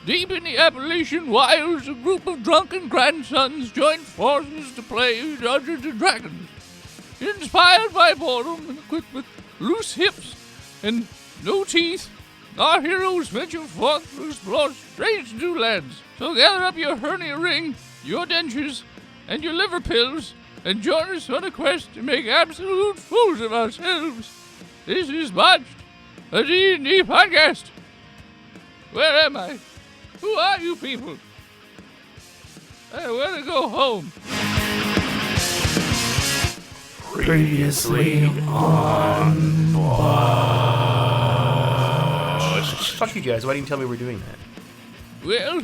Deep in the Appalachian wilds, a group of drunken grandsons joined forces to play Dungeons and Dragons. Inspired by boredom and equipped with loose hips and no teeth, our heroes venture forth to explore strange new lands. So gather up your hernia ring, your dentures, and your liver pills, and join us on a quest to make absolute fools of ourselves. This is Botched, a D&D podcast. Where am I? Who are you people? I want to go home. Previously on Botched. Fuck you guys, why didn't you tell me we're doing that? Well,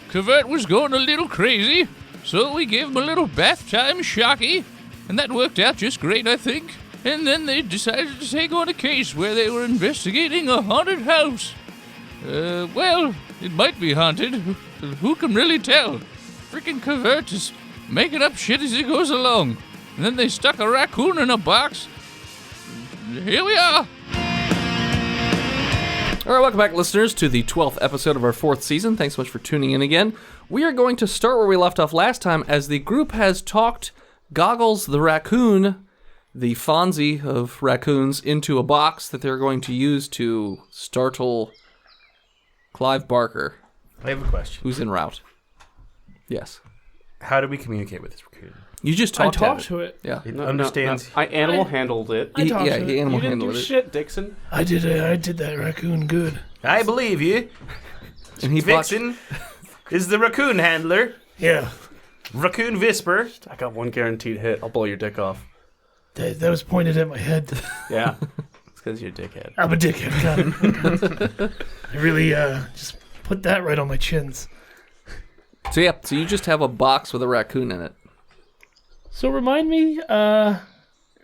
Covert was going a little crazy, so we gave him a little bath time shocky, and that worked out just great, I think. And then they decided to take on a case where they were investigating a haunted house. Well, it might be haunted. Who can really tell? Freaking Covert is making up shit as he goes along. And then they stuck a raccoon in a box. Here we are. All right, welcome back, listeners, to the 12th episode of our 4th season. Thanks so much for tuning in again. We are going to start where we left off last time, as the group has talked Goggles the raccoon, the Fonzie of raccoons, into a box that they're going to use to startle Clive Barker. I have a question. Who's en route. Yes. How do we communicate with this raccoon? You just talked to it. Yeah. It understands. I animal handled it. I talked to it. He animal You didn't handled do it. shit, Dixon. I did that raccoon good. I believe you. And he Vixen is the raccoon handler. Yeah, Raccoon Whisper. I got one guaranteed hit. I'll blow your dick off. that was pointed at my head. Yeah. It's because you're a dickhead. I'm a dickhead. Got it. I really just put that right on my chins. So you just have a box with a raccoon in it. So remind me, I'm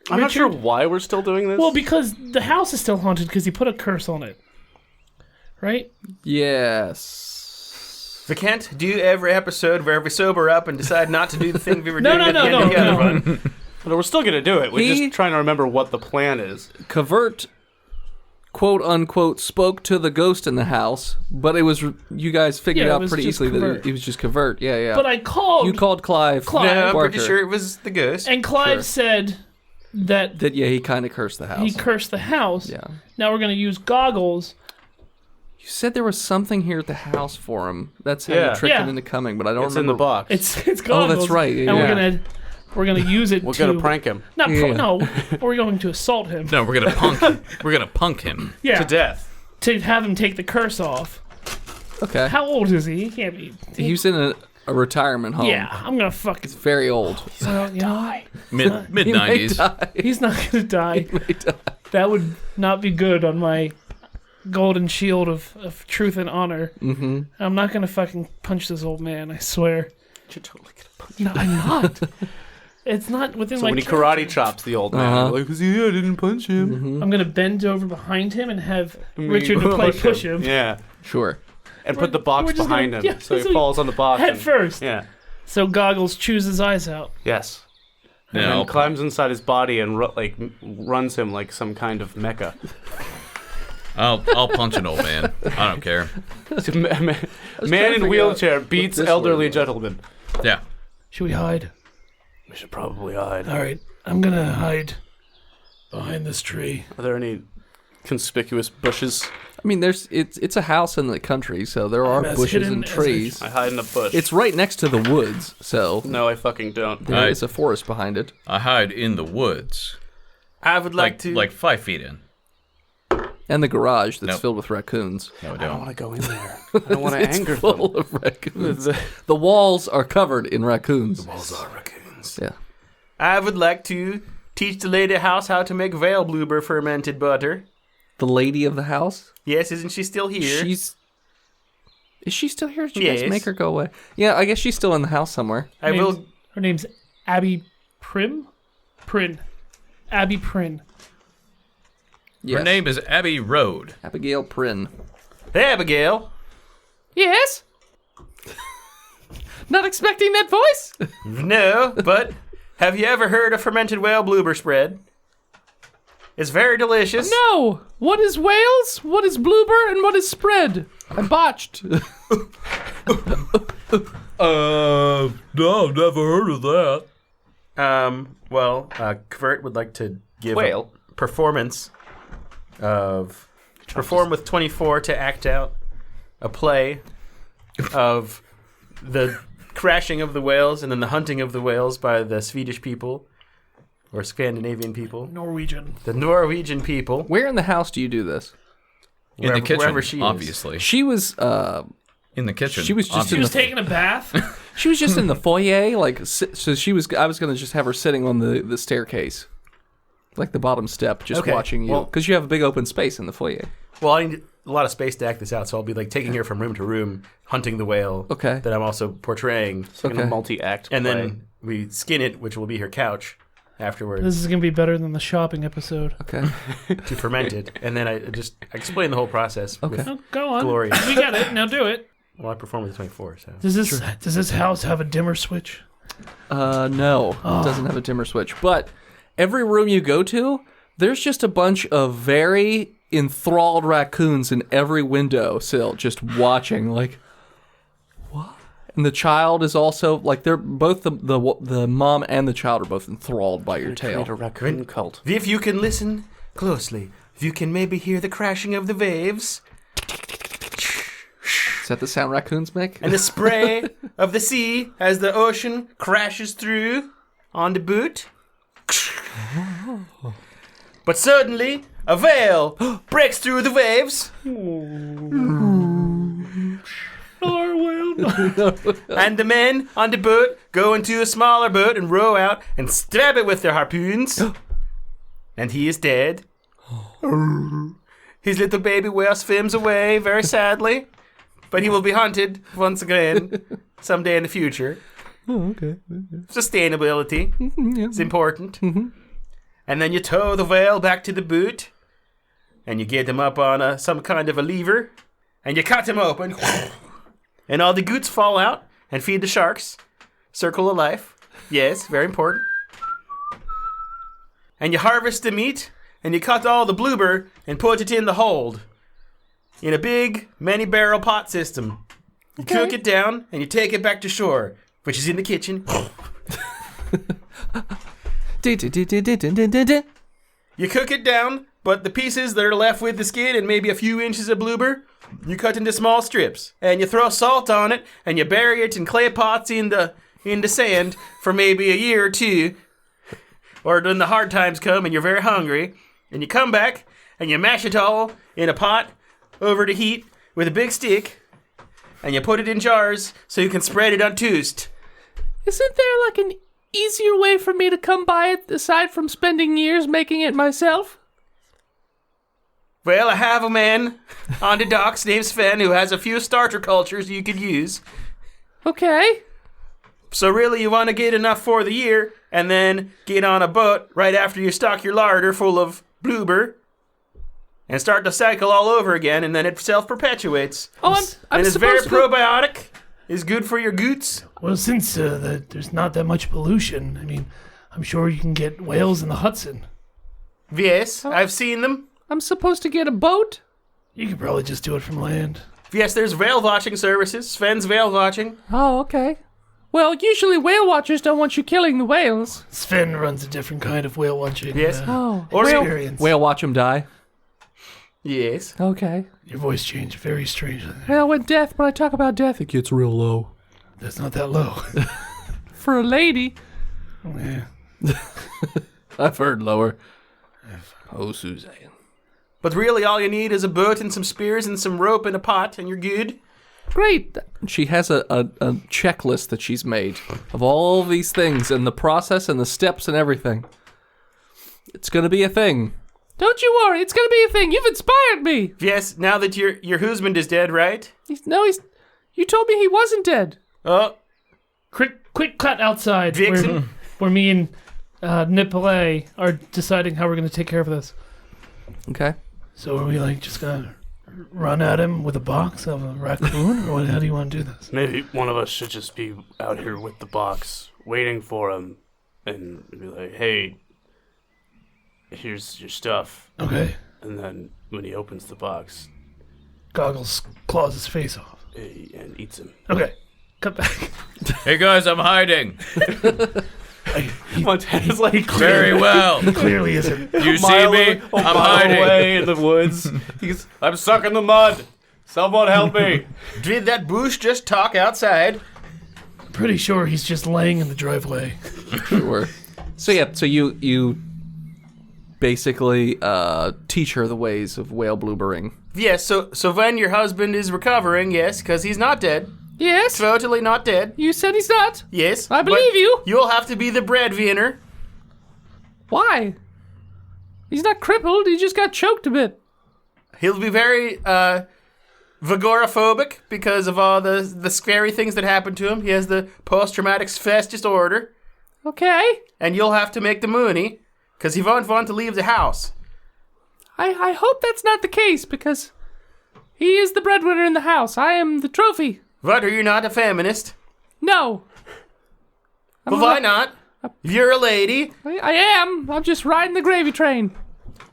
not sure Richard? why we're still doing this. Well, because the house is still haunted because he put a curse on it. Right? Yes. We can't do every episode where we sober up and decide not to do the thing we were doing No, at the end of the other one. But we're still going to do it. We're He- just trying to remember what the plan is. Covert, quote unquote, spoke to the ghost in the house, but it was you guys figured Yeah, it out was pretty just easily Covert. that it was just Covert. Yeah. But I called, You called Clive. Clive. No, I'm Barker. pretty sure it was the ghost. and Clive Sure. said that That he kind of cursed the house. he cursed the house. Yeah. Now we're going to use Goggles. You said there was something here at the house for him. That's how Yeah. you tricked him Yeah. into coming, but I don't It's remember. in the box. It's Goggles. Oh, that's right. Yeah, and yeah. we're gonna use it. We're to going to prank him Not Yeah. no, we're going to assault him. No, we're gonna punk. We're gonna punk him. Yeah, to death. to have him take the curse off. Okay. How old is he? He can't be. He was in a retirement home. Yeah, I'm gonna fucking. Very old. Well, you know, Mid He may 90s. die. he's not gonna die. That would not be good on my golden shield of truth and honor. Mm-hmm. I'm not gonna fucking punch this old man. I swear. You're totally going to punch No, I'm not. It's not within So my. when he karate chops the old man, Uh-huh. you're like, I didn't punch him. I'm gonna bend over behind him and have Richard to play push him. Yeah. Sure. And put the box we're just behind gonna- him yeah, so he so falls on the box. Head and- first. Yeah. So Goggles chews his eyes out. Yes. And No. then climbs inside his body and runs him like some kind of mecha. I'll punch an old man. I don't care. Man figure in out wheelchair what beats this elderly word was. gentleman. Yeah. Should we hide? We should probably hide. All right, I'm gonna hide behind this tree. Are there any conspicuous bushes? I mean, it's a house in the country, so there are as bushes hidden and as a- trees. I hide in a bush. It's right next to the woods, so No, I fucking don't. there is a forest behind it. I hide in the woods, I would like to. like 5 feet in. And the garage that's Nope. filled with raccoons. No, I I don't don't. want to go in there. I don't want to It's anger full them. of raccoons. The walls are covered in raccoons. Walls are raccoons. Yeah. I would like to teach the lady house how to make veil bloober fermented butter. The lady of the house? Yes, isn't she still here? Is she still here? Did you guys Yes. make her go away? Yeah, I guess she's still in the house somewhere. I will. Her name's Abby Prim. Abby Prin. Yes. Her name is Abbey Road. Abigail Prynne. Hey, Abigail. Yes? Not expecting that voice? No, but have you ever heard of fermented whale bloober spread? It's very delicious. No! What is whales? What is bloober? And what is spread? I'm botched. No, I've never heard of that. Kvert would like to give Whale. a performance of... Perform with 24 to act out a play of the crashing of the whales and then the hunting of the whales by the Swedish people or Scandinavian people. Norwegian. The Norwegian people. Where in the house do you do this? In the kitchen, wherever she is. obviously. She was, In the kitchen. she was just She in was the... taking a bath. She was just in the foyer, like, so she was, I was going to just have her sitting on the staircase. Like the bottom step, just Okay, watching you. well- Because you have a big open space in the foyer. Well, I need a lot of space to act this out, so I'll be like taking her from room to room, hunting the whale Okay. that I'm also portraying. Like Okay. a multi-act And play. then we skin it, which will be her couch afterwards, This is going to be better than the shopping episode. Okay. to ferment it. And then I explain the whole process. Okay. With, Oh, go on. Glory. We got it. Now do it. well, I perform with 24, so. Does this house have a dimmer switch? No, it doesn't have a dimmer switch. But every room you go to, there's just a bunch of very enthralled raccoons in every window sill, just watching, like, what? And the child is also, like, they're both, the mom and the child are both enthralled by your Create a tale. raccoon cult. If you can listen closely, if you can maybe hear the crashing of the waves Is that the sound raccoons make? and the spray of the sea as the ocean crashes through on the boot. But suddenly, a whale breaks through the waves, and the men on the boat go into a smaller boat and row out and stab it with their harpoons. And he is dead. His little baby whale swims away very sadly, but he will be hunted once again someday in the future. Oh, okay. Sustainability is important. And then you tow the whale back to the boot, and you get him up on some kind of a lever, and you cut him open, and all the goods fall out and feed the sharks. Circle of life. Yes, very important. And you harvest the meat, and you cut all the bloober and put it in the hold in a big many-barrel pot system. You cook it down, and you take it back to shore, which is in the kitchen. You cook it down, but the pieces that are left with the skin and maybe a few inches of bloober, you cut into small strips, and you throw salt on it, and you bury it in clay pots in the sand for maybe a year or two, or when the hard times come and you're very hungry, and you come back and you mash it all in a pot over the heat with a big stick, and you put it in jars so you can spread it on toast. Isn't there like an easier way for me to come by it aside from spending years making it myself? Well, I have a man on the docks named Sven who has a few starter cultures you could use. Okay. So really, you want to get enough for the year, and then get on a boat right after you stock your larder full of bloober, and start the cycle all over again, and then it self-perpetuates. Oh, I'm And it's very supposed to... probiotic. It's good for your goots. Well, since there's not that much pollution, I mean, I'm sure you can get whales in the Hudson. Yes, I've seen them. I'm supposed to get a boat? You could probably just do it from land. Yes, there's whale watching services. Sven's whale watching. Oh, okay. Well, usually whale watchers don't want you killing the whales. Sven runs a different kind of whale watching Yes. Oh. Or experience. Whale watch them die. Yes. Okay. Your voice changed very strangely. Well, when I talk about death, it gets real low. That's not that low. For a lady. Yeah. I've heard lower. Oh, Suzanne. But really, all you need is a boat and some spears and some rope and a pot, and you're good. Great. She has a checklist that she's made of all these things and the process and the steps and everything. It's going to be a thing. Don't you worry. It's going to be a thing. You've inspired me. Yes, now that your husband is dead, right? You told me he wasn't dead. Oh, Quick cut outside Vixen. where me and Nipolay are deciding how we're going to take care of this. Okay. So are we like just going to run at him with a box of a raccoon? Or how do you want to do this? Maybe one of us should just be out here with the box, waiting for him, and be like, hey, here's your stuff. Okay. And then when he opens the box, Goggles claws his face off. and eats him. Okay. Cut back. Hey guys, I'm hiding. Montana's like Very well. Clearly isn't. You see me? I'm hiding. away in the woods. I'm stuck in the mud. Someone help me. Did that bush just talk outside? Pretty sure he's just laying in the driveway. Sure. So you basically teach her the ways of whale bloobering. Yes, so when your husband is recovering, yes, because he's not dead. Yes? Totally not dead. You said he's not? Yes. I believe you. You'll have to be the breadwinner. Why? He's not crippled, he just got choked a bit. He'll be very vigoraphobic because of all the scary things that happened to him. He has the post-traumatic stress disorder. Okay. And you'll have to make the money because he won't want to leave the house. I hope that's not the case, because he is the breadwinner in the house. I am the trophy. What, are you not a feminist? No. Well, why not? You're a lady. I am. I'm just riding the gravy train.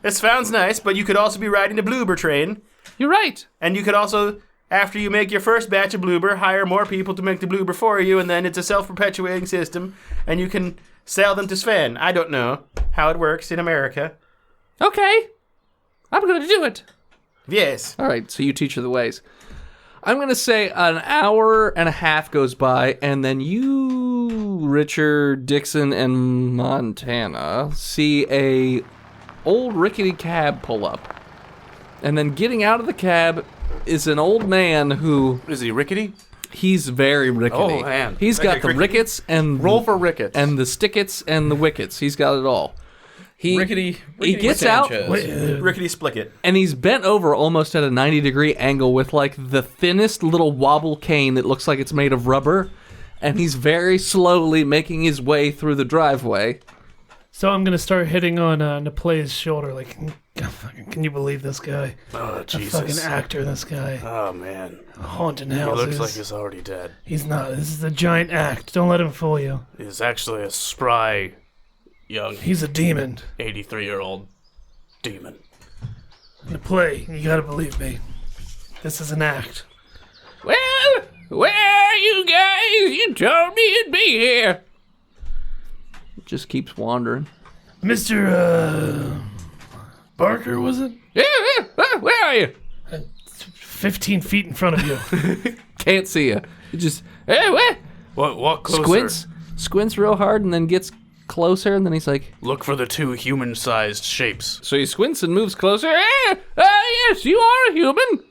It sounds nice, but you could also be riding the bloober train. You're right. And you could also, after you make your first batch of bloober, hire more people to make the bloober for you, and then it's a self-perpetuating system, and you can sell them to Sven. I don't know how it works in America. Okay. I'm going to do it. Yes. All right, so you teach her the ways. I'm going to say an hour and a half goes by, and then you, Richard, Dixon, and Montana see a old rickety cab pull up. And then getting out of the cab is an old man who... Is he rickety? He's very rickety. Oh, man. He's got the rickets and... Roll for rickets. And the stickets and the wickets. He's got it all. Rickety he gets out... Sanchez. Rickety Splicket. And he's bent over almost at a 90-degree angle with, like, the thinnest little wobble cane that looks like it's made of rubber. And he's very slowly making his way through the driveway. So I'm going to start hitting on Naplay's shoulder, like, can you believe this guy? Oh, A Jesus. fucking actor, this guy. Oh, man. Haunting He houses. looks like he's already dead. He's not. This is a giant act. Don't let him fool you. He's actually a spry, young, He's a demon. 83-year-old demon. Naplay, you gotta believe me. This is an act. Well, where are you guys? You told me you'd be here. Just keeps wandering. Mr. Barker, was it? Yeah, where are you? 15 feet in front of you. Can't see you. He just Hey, where? Walk closer. squints real hard, and then gets closer, and then he's like... Look for the two human-sized shapes. So he squints and moves closer. Yes, you are a human.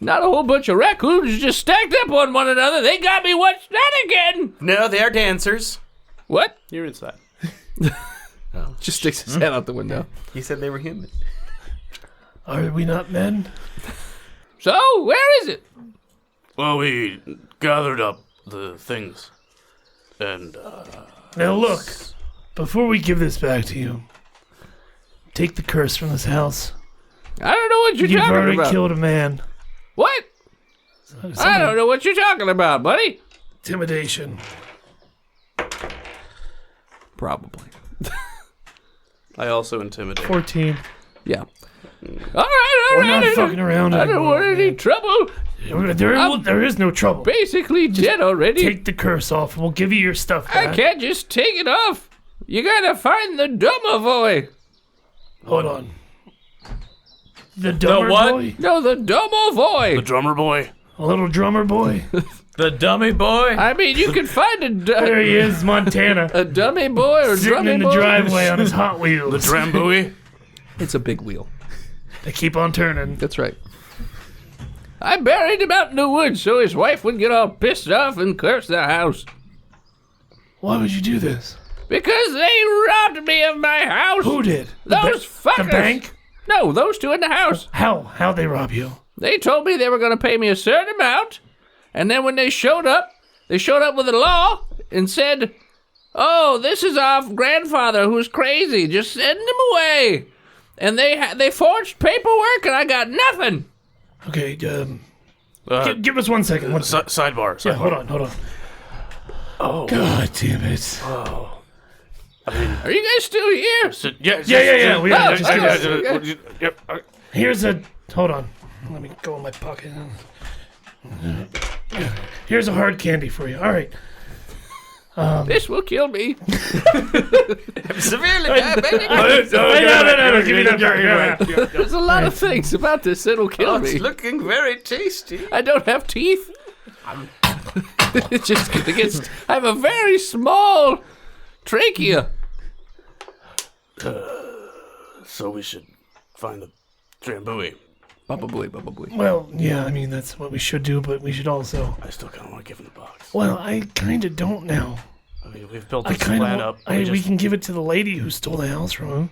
Not a whole bunch of raccoons just stacked up on one another. They got me once, not again. No, they are dancers. What? You're inside. Just sticks his head out the window. He said they were human. Are we not men? So, where is it? Well, we gathered up the things, and, Now look, before we give this back to you, take the curse from this house. I don't know what you're You've talking already about. killed a man. What? I don't know what you're talking about, buddy. Intimidation. Probably. I also intimidate. 14. Yeah. All right. We're not fucking around I don't anymore, want any man. trouble. There is no trouble. Basically dead already. Take the curse off, and we'll give you your stuff back. I can't just take it off. You gotta find the dumber boy. Hold on. The dumber what? boy? No, the dumber boy. The drummer boy. A little drummer boy? The dummy boy. I mean, you can find There he is, Montana. a dummy boy or Sitting drummy in the boy. driveway on his Hot Wheels. The Drambuie. It's a big wheel. They keep on turning. That's right. I buried him out in the woods so his wife would get all pissed off and curse the house. Why would you do this? Because they robbed me of my house. Who did? Those fuckers. The bank? No, those two in the house. How'd they rob you? They told me they were going to pay me a certain amount, and then when they showed up with a law and said, "Oh, this is our grandfather who's crazy. Just send him away." And they forged paperwork, and I got nothing. Okay, give us 1 second. Sidebar. Yeah, hold on. Oh. God damn it. Are you guys still here? Yeah. We gotta just okay. give it. Here's a. Hold on. Let me go in my pocket. Here's a hard candy for you. All right. This will kill me. Severely No, give me that back. There's a lot of things about this that'll kill me. It's looking very tasty. I don't have teeth. It's just I have a very small trachea. So we should find the Drambuie. Probably. Well, yeah, I mean, that's what we should do, but we should also. I still kind of want to give him the box. Well, I kind of don't now. I mean, we've built I this kind plan of. up. We can give it to the lady who stole the house from him.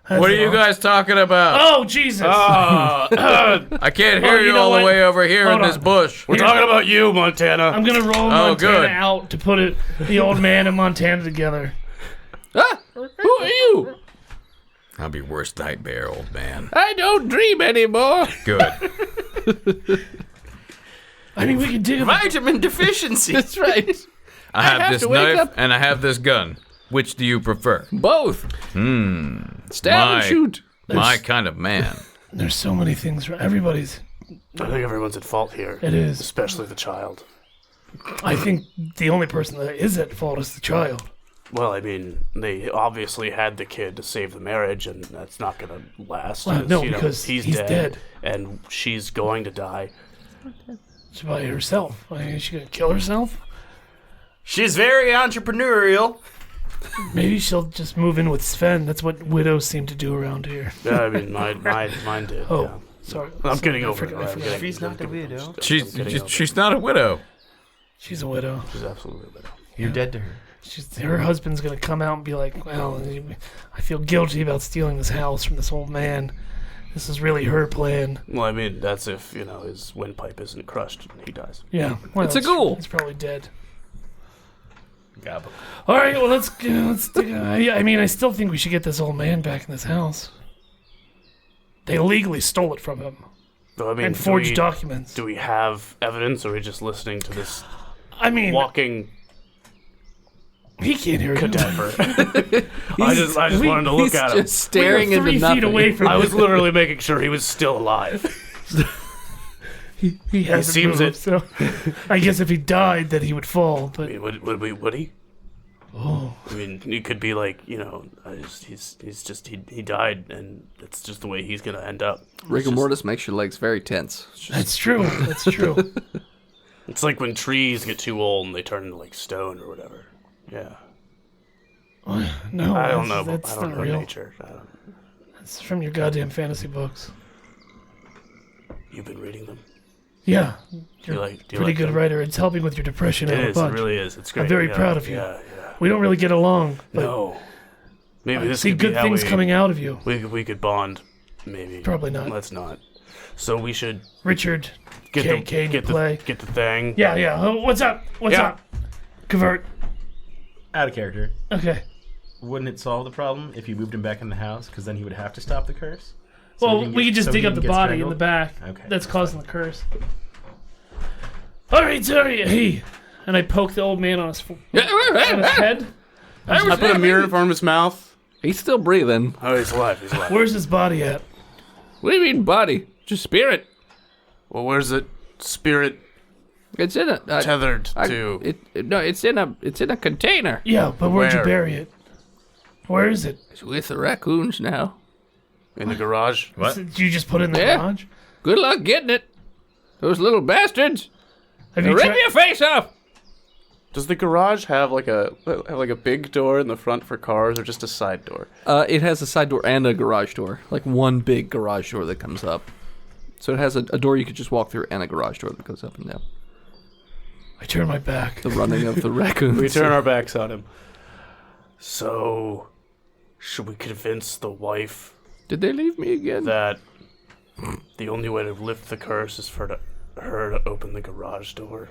What are you guys talking about? Oh, Jesus! I can't hear you you know all what? the way over here Hold in this on. bush. We're talking about you, Montana. I'm gonna roll Montana good. out to put the old man and Montana together. Ah, who are you? I'll be worst nightmare, old man. I don't dream anymore. Good. I mean, we can dig up. Vitamin deficiency. That's right. I have have this to wake knife up- and I have this gun. Which do you prefer? Both. Stab and shoot. My kind of man. There's so many things. Everybody's. I think everyone's at fault here. It is. Especially the child. I think the only person that is at fault is the child. Well, I mean, they obviously had the kid to save the marriage, and that's not going to last. Well, no, you know, because he's he's dead, dead. and she's going to die. She's by herself. I mean, is she gonna kill herself? She's very entrepreneurial. Maybe she'll just move in with Sven. That's what widows seem to do around here. Yeah, I mean, mine did. Oh, yeah. sorry. I'm getting I over it. forgot. I'm getting- She's not the widow. She's not a widow. She's a widow. She's absolutely a widow. You're dead to her. Her husband's gonna come out and be like, "Well, I feel guilty about stealing this house from this old man. This is really her plan." Well, I mean, that's if, his windpipe isn't crushed and he dies. Yeah, well, It's a ghoul. It's probably dead. Gobble. All right, well, let's. I mean, I still think we should get this old man back in this house. They illegally stole it from him So, I mean, and forged documents. Do we have evidence, or are we just listening to this I mean, walking he can't hear you. cadaver? I just wanted to look He's at him. just staring We were into 3 nothing. feet away from I him. was literally making sure he was still alive. He hasn't seems moved, it. So I guess if he died, then he would fall. I But mean, would he? Oh. I mean, it could be like, he died, and it's just the way he's gonna end up. Rigor mortis makes your legs very tense. It's just- that's true. That's true. It's like when trees get too old and they turn into like stone or whatever. Yeah. No, I don't know. That's I don't not know real. nature. It's from your goddamn fantasy books. You've been reading them. Yeah, Do you're you a like pretty good them? writer. It's helping with your depression It out a is. It bunch. really is. It's great. I'm very Yeah, proud of you. Yeah. We don't really get along, but No. Maybe I this see could be good how things we, coming out of you. We could bond. Maybe. Probably not. Let's not. So we should Richard, get KK the get to play. the thing. Yeah. Oh, what's up? What's Yeah. up? Convert. Out of character. Okay. Wouldn't it solve the problem if you moved him back in the house? Because then he would have to stop the curse. Well, we could just dig up the body in the back. Okay. That's causing the curse. All right, sorry. Hey, and I poke the old man on his head. I put a mirror in front of his mouth. He's still breathing. Oh, he's alive. He's alive. Where's his body at? What do you mean body? Just spirit. Well, where's it? Spirit It's in a tethered to. it's in a container. Yeah, but where'd you Where? bury it? Where is it? It's with the raccoons now. In the garage. What? Did you just put it in the Yeah. garage? Good luck getting it. Those little bastards. Have They'll you rip your face off. Does the garage have like a big door in the front for cars, or just a side door? It has a side door and a garage door. Like one big garage door that comes up. So it has a door you could just walk through and a garage door that goes up and down. I turn my back. The running of the raccoons. We turn our backs on him. So, should we convince the wife Did they leave me again? that the only way to lift the curse is for her to open the garage door?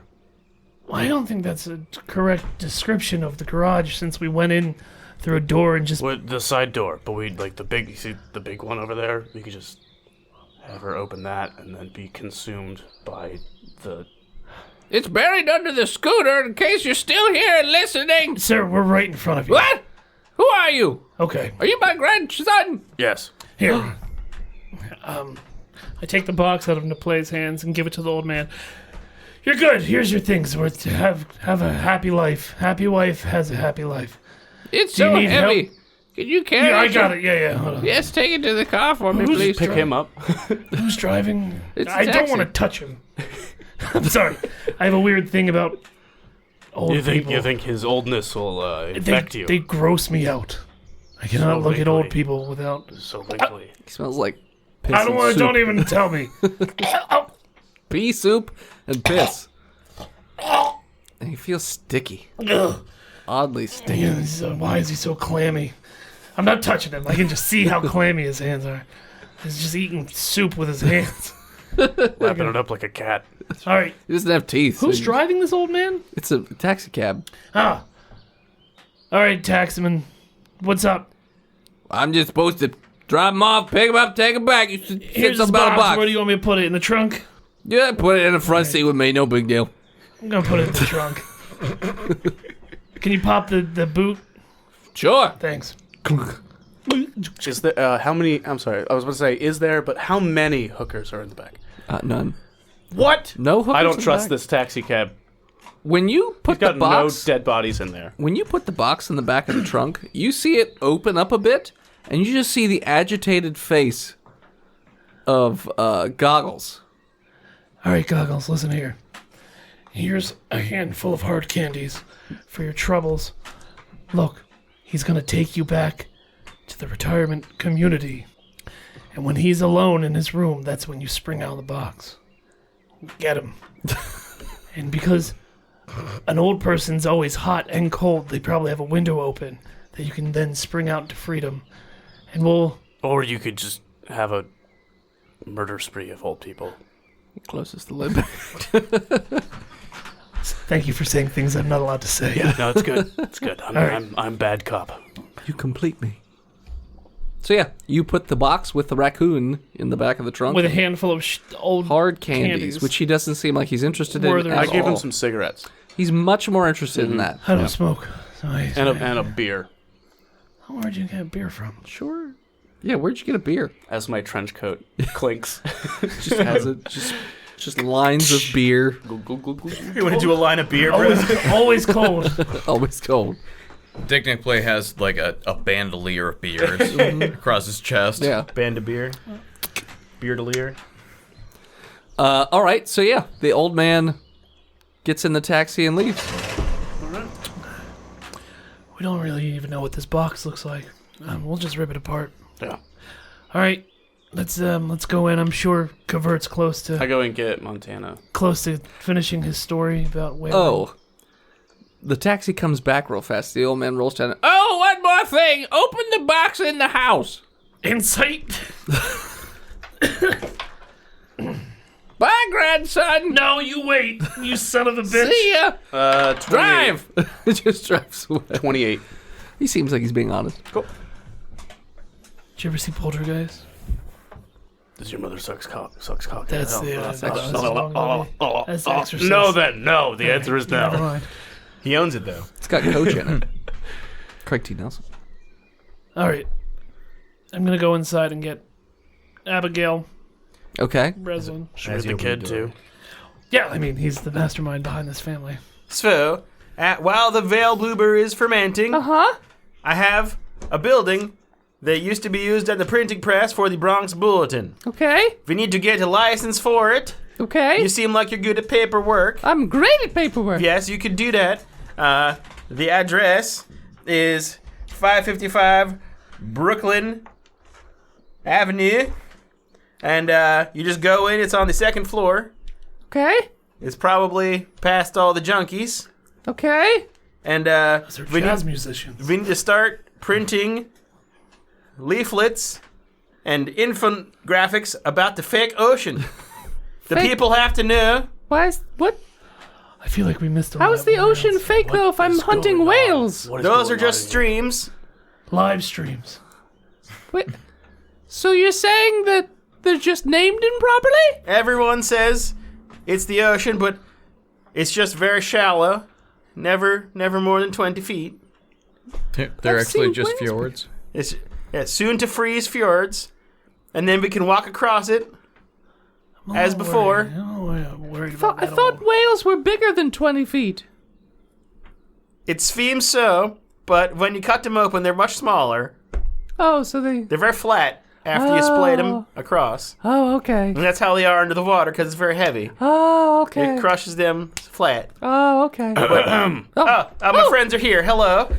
Well, I don't think that's a correct description of the garage since we went in through a door and just... With the side door, but we'd like you see the big one over there? We could just have her open that and then be consumed by the... It's buried under the scooter in case you're still here and listening. Sir, we're right in front of you. What? Who are you? Okay. Are you my grandson? Yes. Here. I take the box out of Naplay's hands and give it to the old man. You're good. Here's your things. Have a happy life. Happy wife has a happy life. It's Do you so need heavy. help? Can you carry Yeah, I it? got it. Yeah. Hold on. Yes, take it to the car for me, please. Pick him up. Who's driving? It's a I don't taxi. want to touch him. I'm sorry. I have a weird thing about old people. You think his oldness will infect you? They gross me out. I cannot look at old wrinkly. people without. So wrinkly. He smells like piss I don't and want. soup. Don't even tell me. Pea soup and piss. And he feels sticky. Ugh. Oddly sticky. Yeah, why is he so clammy? I'm not touching him. I can just see how clammy his hands are. He's just eating soup with his hands. Wrapping it up like a cat. All right. He doesn't have teeth. Who's so driving this old man? It's a taxi cab. Ah. All right, taximan. What's up? I'm just supposed to drop him off, pick him up, take him back. You should Here's sit the about a box. box. Where do you want me to put it? In the trunk? Yeah, put it in the front seat with me. No big deal. I'm going to put it in the trunk. Can you pop the boot? Sure. Thanks. Is there how many? I'm sorry. I was going to say is there, but how many hookers are in the back? None. What? No hookers I in don't the trust back? this taxi cab. When you put He's got the box, no dead bodies in there. when you put the box in the back of the trunk, you see it open up a bit, and you just see the agitated face of Goggles. All right, Goggles, listen here. Here's a handful of hard candies for your troubles. Look, he's going to take you back to the retirement community. And when he's alone in his room, that's when you spring out of the box. Get him. And because an old person's always hot and cold, they probably have a window open that you can then spring out into freedom. And we'll... Or you could just have a murder spree of old people. Closest to limit. Thank you for saying things I'm not allowed to say. Yeah, no, it's good. It's good. I'm bad cop. You complete me. So yeah, you put the box with the raccoon in the back of the trunk. With a handful of old hard candies, which he doesn't seem like he's interested in Werther's. at I gave all. him some cigarettes He's much more interested in that. I don't smoke. So and a beer Where'd you get beer from? Sure. Yeah, where'd you get a beer? as my trench coat clinks. Just has it. Just lines of beer, You want to do a line of beer, bro? Always cold. always cold. Dick Nickplay has like a bandolier of beers across his chest. Yeah. Band of beer. Beardelier. All right. So yeah, the old man gets in the taxi and leaves. We don't really even know what this box looks like. We'll just rip it apart. Yeah. All right, let's go in. I'm sure Cavert's close I to go and get Montana. finishing his story about where. Oh. The taxi comes back real fast. The old man rolls down. Oh, one more thing. Open the box in the house. Insight. Bye, grandson. No, you wait, you son of a bitch. See ya. 28. Drive. Just drives away. 28. He seems like he's being honest. Cool. Did you ever see Poltergeist? Does your mother sucks cock? That's Oh, the oh, that's oh, the oh, wrong oh, movie. oh, That's oh, Exorcist. No, then no. The answer is Never no. mind. He owns it, though. It's got Coach in it. Craig T. Nelson. All right, I'm gonna go inside and get Abigail Okay. Breslin. As the kid too. Yeah, I mean he's the mastermind behind this family. So, while the Veil Bloober is fermenting, I have a building that used to be used at the printing press for the Bronx Bulletin. Okay. We need to get a license for it. Okay. You seem like you're good at paperwork. I'm great at paperwork. Yes, you could do that. The address is 555 Brooklyn Avenue. And you just go in. It's on the second floor. Okay. It's probably past all the junkies. Okay. And Those are we jazz need, musicians. we need to start printing leaflets and infographics about the fake ocean. The Fake- people have to know. Why is what? I feel like we missed a lot. How is the ocean fake though? If I'm hunting whales. Those are just streams. Live streams. Wait. So you're saying that they're just named improperly? Everyone says it's the ocean, but it's just very shallow. Never more than 20 feet. They're I've actually seen just whales fjords. It's soon to freeze fjords, and then we can walk across it as before. I thought whales were bigger than 20 feet. It seems so, but when you cut them open, they're much smaller. Oh, so they... They're very flat after you split them across. Oh, okay. And that's how they are under the water, because it's very heavy. Oh, okay. It crushes them flat. Oh, okay. My friends are here. Hello.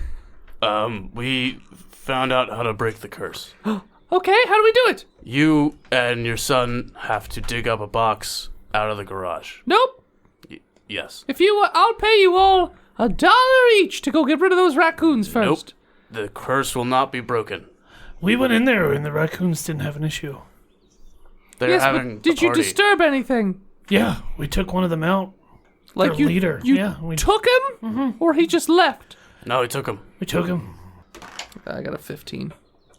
We found out how to break the curse. Okay, how do we do it? You and your son have to dig up a box out of the garage. Nope. Yes. If you, I'll pay you all $1 each to go get rid of those raccoons first. Nope. The curse will not be broken. We went in there and the raccoons didn't have an issue. They're Yes, having but did a you party. disturb anything? Yeah, we took one of them out. Like Their you, leader. you Yeah, we took him, or he just left? No, he took him. we took him. I got a 15.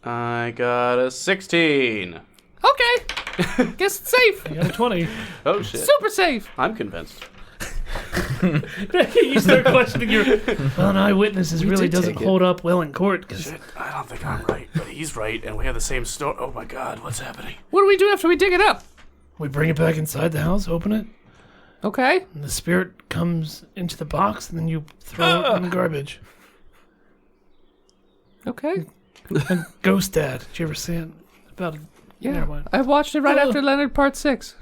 I got a 16. Okay. Guess it's safe. I got a 20. Oh, shit. Super safe. I'm convinced. You start questioning your... Well, an eyewitness really did doesn't take it. hold up well in court. Cause Shit, I don't think I'm right, but he's right, and we have the same story. Oh my god, what's happening? What do we do after we dig it up? we bring it back inside the house, open it, Okay. and the spirit comes into the box, and then you throw it in the garbage. Okay. And Ghost Dad, did you ever see it? About Yeah. Never mind. I watched it right after Leonard Part 6.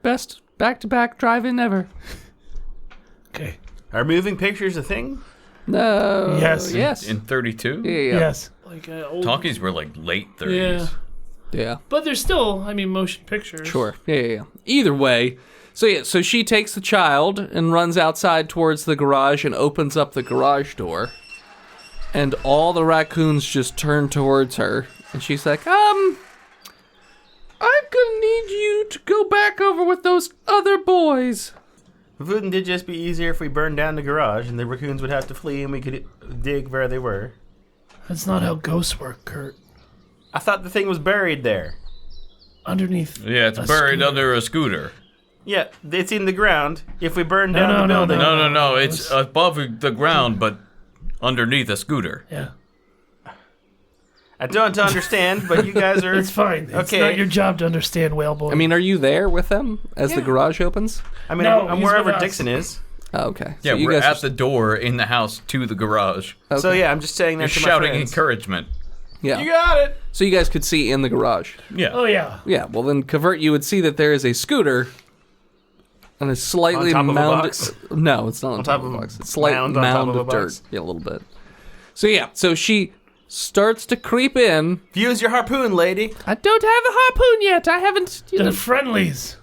Best back-to-back drive-in ever. Okay. Are moving pictures a thing? No. Yes. Yes. In 32? Yeah. Yes. Like old... Talkies were like late 30s. Yeah. Yeah. But there's still, motion pictures. Sure. Yeah. Either way. So she takes the child and runs outside towards the garage and opens up the garage door. And all the raccoons just turn towards her. And she's like, I'm gonna need you to go back over with those other boys. Wouldn't it just be easier if we burned down the garage and the raccoons would have to flee and we could dig where they were? That's not how ghosts work, Kurt. I thought the thing was buried there. Underneath. Yeah, it's a buried scooter. under a scooter. Yeah, it's in the ground. If we burn down the building... No. It's above the ground, but underneath a scooter. Yeah. I don't understand, but you guys are... It's fine. It's Okay. not your job to understand, whale boy. I mean, are you there with them as the Yeah. garage opens? I mean, No, I'm he's wherever with us. Dixon is. Oh, okay. Yeah, so you we're guys at the door in the house to the garage. Okay. So yeah, I'm just saying You're that to shouting my friends. encouragement. Yeah. You got it! So you guys could see in the garage. Yeah. Oh, yeah. Yeah, well then, Covert, you would see that there is a scooter and a slightly On top of a mounded... box? No, it's not on top of a of- box. It's slight mound on top mound of a of dirt. box? Yeah, a little bit. So she starts to creep in. Use your harpoon, lady. I don't have a harpoon yet. I haven't... They're friendlies.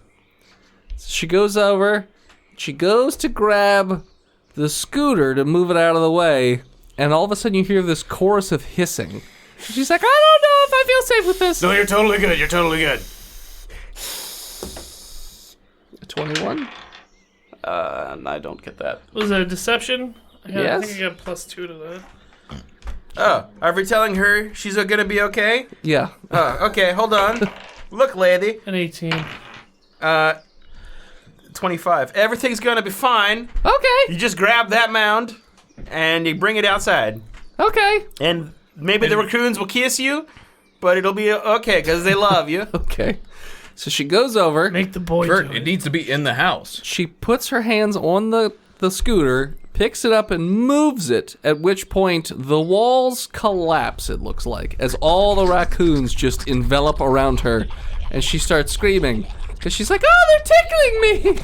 She goes over. She goes to grab the scooter to move it out of the way. And all of a sudden you hear this chorus of hissing. She's like, I don't know if I feel safe with this. No, you're totally good. You're totally good. 21? And I don't get that. Was it a deception? Yes. I think I got +2 to that. Oh, are we telling her she's gonna be okay? Yeah. Oh, okay, hold on. Look, lady. An 18. 25. Everything's gonna be fine. Okay. You just grab that mound and you bring it outside. Okay. And maybe the raccoons will kiss you, but it'll be okay because they love you. Okay. So she goes over. Make the boy Kurt, do it it. needs to be in the house. She puts her hands on the scooter, picks it up and moves it, at which point the walls collapse, it looks like, as all the raccoons just envelop around her, and she starts screaming. Because she's like, oh, they're tickling me!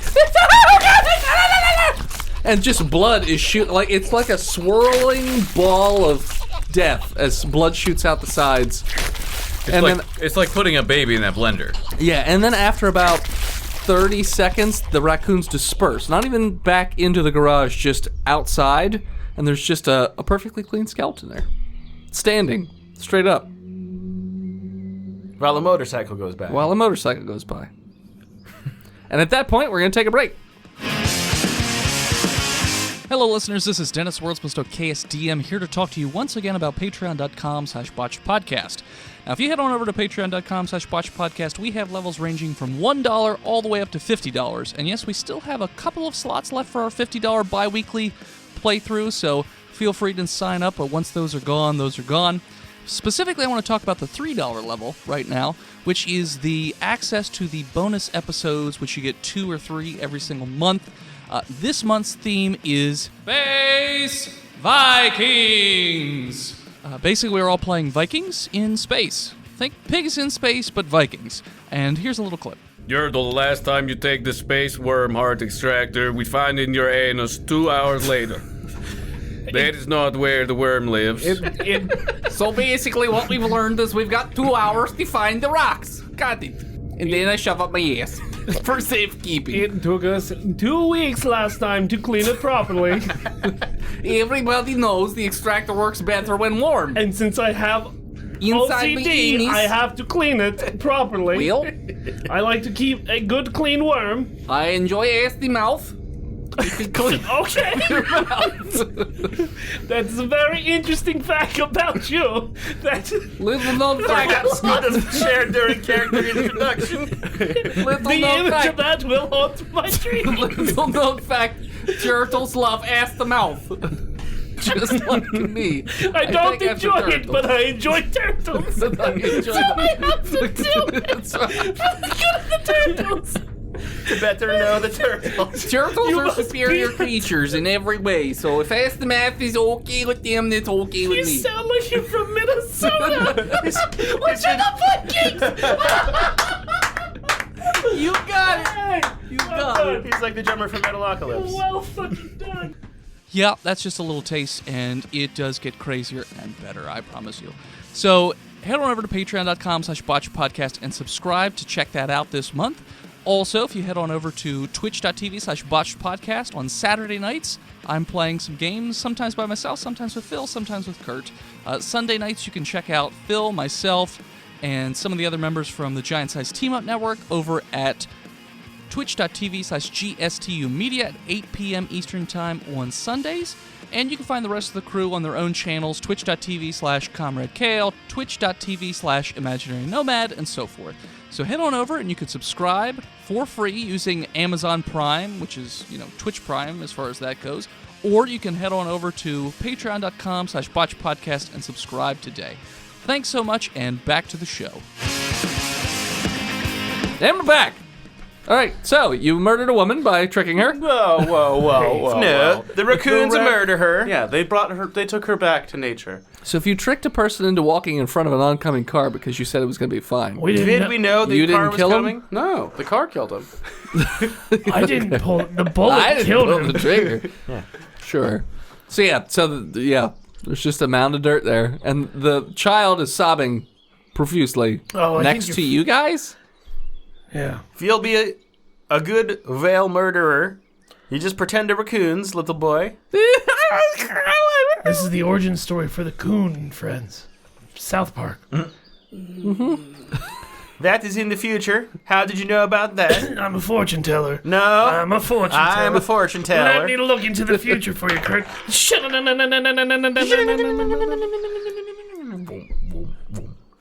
And just blood is shooting, like, it's like a swirling ball of death as blood shoots out the sides. It's like putting a baby in that blender. Yeah, and then after about 30 seconds, the raccoons disperse. Not even back into the garage, just outside, and there's just a perfectly clean skeleton there. Standing, straight up, While the motorcycle goes by. while a motorcycle goes by. And at that point, we're going to take a break. Hello, listeners. This is Dennis, World's Most Okayest DM, here to talk to you once again about patreon.com/botchedpodcast. Now, if you head on over to patreon.com/botchedpodcast, we have levels ranging from $1 all the way up to $50. And yes, we still have a couple of slots left for our $50 bi-weekly playthrough, so feel free to sign up, but once those are gone, those are gone. Specifically, I want to talk about the $3 level right now, which is the access to the bonus episodes, which you get 2 or 3 every single month. This month's theme is Space Vikings. Basically, we're all playing Vikings in space. Think pigs in space, but Vikings. And here's a little clip. You're the last time you take the space worm heart extractor, we find in your anus 2 hours later. That is not where the worm lives. So basically what we've learned is we've got 2 hours to find the rocks. Got it. And then I shove up my ass for safekeeping. It took us 2 weeks last time to clean it properly. Everybody knows the extractor works better when warm. And since I have Inside the OCD, eenies. I have to clean it properly. Well, I like to keep a good clean worm. I enjoy ass the mouth. You can clean Okay. your mouth. That's a very interesting fact about you. That Little known fact. Shared during character introduction. Little the known image fact. of that will haunt my dream. Little known fact. Turtles love ass the mouth. Just like me. I don't take after enjoy it, turtles. but I enjoy turtles. I enjoy I have to do it. That's right. For the good of the turtles. To better know the turtles. Turtles You are must superior be- creatures in every way, so if ass the math is okay with them, it's okay with You me. sound like you're from Minnesota. What's in the Vikings? You got it. You got it. He's like the drummer from Metalocalypse. Well fucking done. Yeah, that's just a little taste, and it does get crazier and better, I promise you. So head on over to patreon.com/botchpodcast and subscribe to check that out this month. Also, if you head on over to twitch.tv/botchedpodcast on Saturday nights, I'm playing some games, sometimes by myself, sometimes with Phil, sometimes with Kurt. Sunday nights, you can check out Phil, myself, and some of the other members from the Giant Size Team Up Network over at twitch.tv/GSTU Media at 8 p.m. Eastern Time on Sundays. And you can find the rest of the crew on their own channels, twitch.tv/Comrade Kale, twitch.tv/Imaginary Nomad, and so forth. So head on over and you can subscribe for free using Amazon Prime, which is, Twitch Prime as far as that goes. Or you can head on over to patreon.com/botchpodcast and subscribe today. Thanks so much, and back to the show. And we're back. All right, so you murdered a woman by tricking her. Whoa. No, the raccoons murder her. Yeah, they took her back to nature. So if you tricked a person into walking in front of an oncoming car because you said it was going to be fine, Did we know the You car didn't was kill him? coming? No, the car killed him. I didn't pull the bullet. I didn't killed pull him. the trigger. Sure. So there's just a mound of dirt there, and the child is sobbing profusely I next think to you guys. Yeah. If you'll be a good veil murderer, you just pretend to raccoons, little boy. This is the origin story for the Coon and Friends. South Park. That is in the future. How did you know about that? I'm a fortune teller. No, I'm a fortune teller. I am a fortune teller. Let me look into the future for you, Kurt.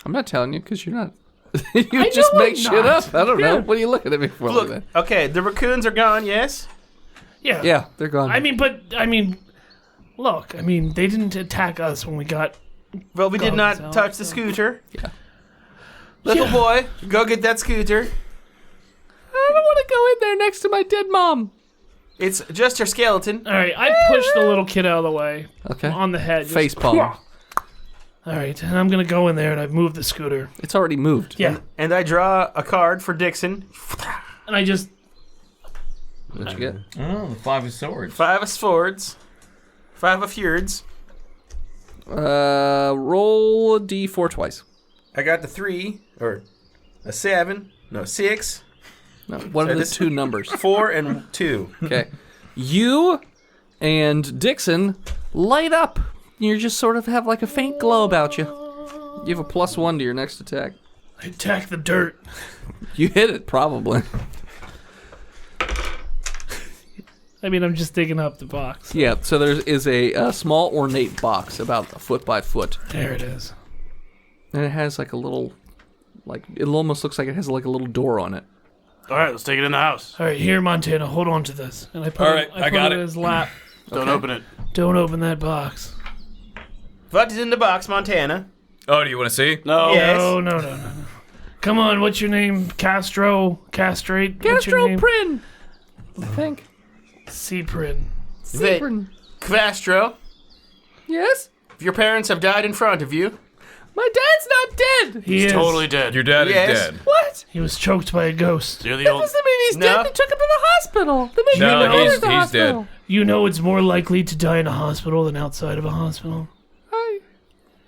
I'm not telling you because you're not. You just make shit up. I don't know. What are you looking at me for? like Look, that? okay, the raccoons are gone, yes? Yeah. Yeah, they're gone. Look, they didn't attack us when we got. Well, we did not Guns out, touch the so- scooter. Yeah. Little boy, go get that scooter. I don't want to go in there next to my dead mom. It's just her skeleton. All right, I pushed the little kid out of the way. Okay. On the head. just- Face palm. All right, and I'm gonna go in there and I move the scooter. It's already moved. Yeah. And I draw a card for Dixon. And I just. What'd you get? Oh, the 5 of swords. 5 of swords. 5 of fjords. Roll a d4 twice. I got the 3, or a 7, no, 6, No, what are the this- two numbers? 4, and 2. Okay. You and Dixon light up. You just sort of have like a faint glow about you. You have a +1 to your next attack. I attack the dirt. You hit it, probably. I'm just digging up the box. Yeah, so there is a small ornate box about a foot by foot. There it is. And it has like a little, it almost looks like it has like a little door on it. All right, let's take it in the house. All right, here, Montana, hold on to this. And I put All right, it, I got it in it. his lap. Don't Okay. open it. Don't open that box. What is in the box, Montana? Oh, do you want to see? No. Yes. No. Come on, what's your name? Castrate? What's your name? Prin. I think. Ciprin. Wait, Ciprin. Quastro, Yes. if your parents have died in front of you, My dad's not dead. He is. Totally dead. Your dad Yes. is dead. What? He was choked by a ghost. You're the old. Doesn't mean he's No. dead. They took him to the hospital. They made No, him go he's- to the he's hospital. dead. You know it's more likely to die in a hospital than outside of a hospital.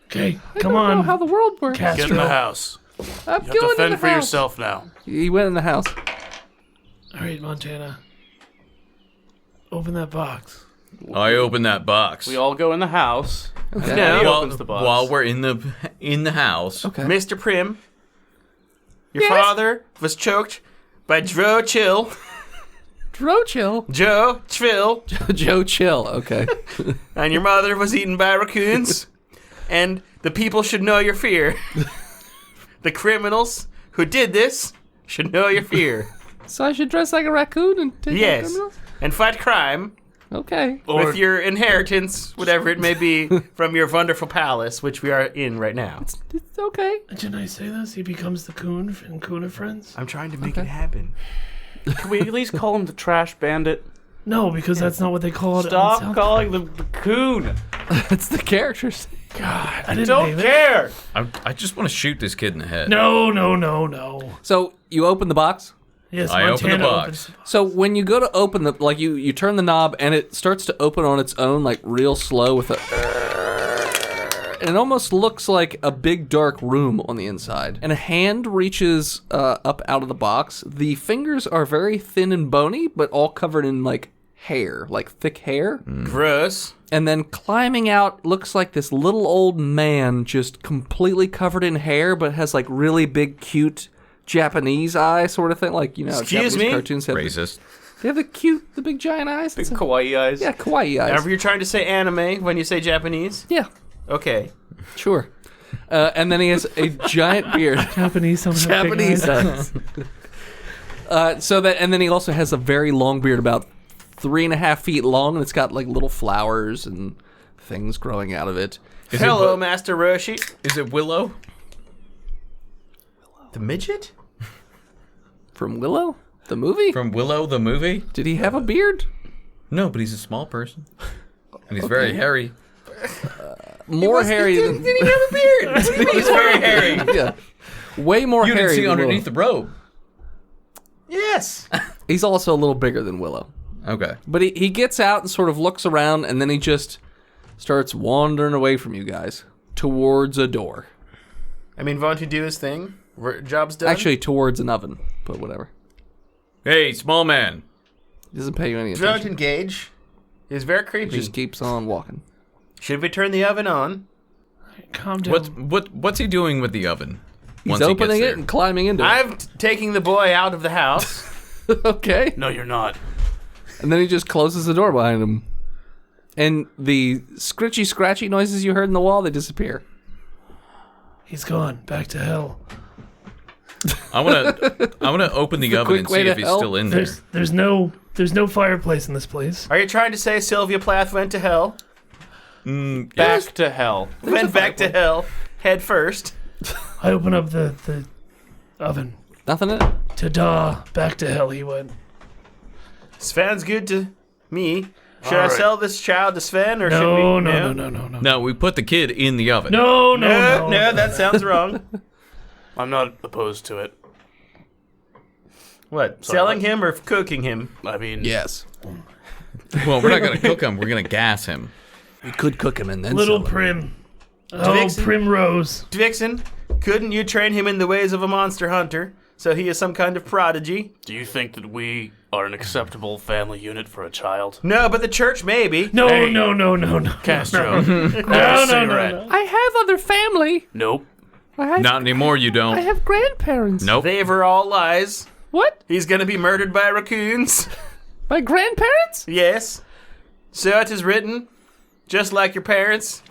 Okay, come I don't know on, how the world works. Get in the Castro. house. I'm You have going to in fend the for house. yourself now. He went in the house. All right, Montana. Open that box. I open that box. We all go in the house. Okay. No. He while, opens the box. while we're in the house. Okay. Mr. Prim, your Yes? father was choked by Joe Chill. Joe Chill. Joe Chill. Joe Chill. Okay. And your mother was eaten by raccoons. And the people should know your fear. The criminals who did this should know your fear. So I should dress like a raccoon and take out Yes. criminals? And fight crime Okay. with your inheritance, whatever it may be, from your wonderful palace, which we are in right now. It's okay. Didn't I say this? He becomes the coon and coon of friends? I'm trying to make it happen. Can we at least call him the trash bandit? No, because that's not what they call it. Stop calling them the coon. It's the characters. I didn't Don't name it. care. I just want to shoot this kid in the head. No. So you open the box. Yes, I open the Montana box. opens the box. So when you go to open the, like you turn the knob and it starts to open on its own, like real slow with a, and it almost looks like a big dark room on the inside. And a hand reaches up out of the box. The fingers are very thin and bony, but all covered in like hair, like thick hair. Gross. And then climbing out looks like this little old man just completely covered in hair, but has like really big, cute Japanese eye sort of thing. Like, you know, Excuse Japanese me? cartoons have, Racist. they have the big giant eyes. Big kawaii eyes. Yeah, kawaii eyes. Whenever you're trying to say anime when you say Japanese. Yeah, Okay. sure. And then he has a giant beard. Japanese don't have big Japanese eyes. eyes. And then he also has a very long beard, about 3.5 feet long, and it's got like little flowers and things growing out of it. Hello, Master Roshi. Is it Willow? The midget? From Willow, the movie. From Willow the movie? Did he have a beard? No, but he's a small person. And he's very hairy. More hairy than. Did he have a beard? He's very hairy. Yeah, way more You hairy didn't see than underneath the Willow. robe. Yes. He's also a little bigger than Willow. Okay. But he gets out and sort of looks around, and then he just starts wandering away from you guys towards a door. I mean, won't he do his thing? Job's done? Actually, towards an oven, but whatever. Hey, small man. He doesn't pay you any Don't attention. engage. He's very He creepy. just keeps on walking. Should we turn the oven on? Calm down. What's he doing with the oven? He's once he opening gets it there? and climbing into I'm taking the boy out of the house. it. Okay. No, you're not. And then he just closes the door behind him. And the scritchy, scratchy noises you heard in the wall, they disappear. He's gone. Back to hell. I wanna open the oven quick and way see to if he's hell. still in there. There's no fireplace in this place. Are you trying to say Sylvia Plath went to hell? Back to hell. Went back to hell head first. I open up the oven. Nothing in it? Ta-da! Back to hell he went. Sven's good to me. Should All I right. sell this child to Sven, or should No, we? no. No, we put the kid in the oven. No, No, that sounds wrong. I'm not opposed to it. What? Sorry, Selling what? him or cooking him? I mean, Yes. Well, we're not gonna cook him. We're gonna gas him. We could cook him and then Little sell him. Prim. Oh, Vixen? Primrose. Vixen, couldn't you train him in the ways of a monster hunter, so he is some kind of prodigy? do you think that we are an acceptable family unit for a child? No, but the church maybe. No, Hey. no. Castro, No, no, no. I have other family. Nope. I have, Not anymore. You I don't. have grandparents. Nope. They were all lies. What? He's gonna be murdered by raccoons. My grandparents? Yes. So it is written, just like your parents,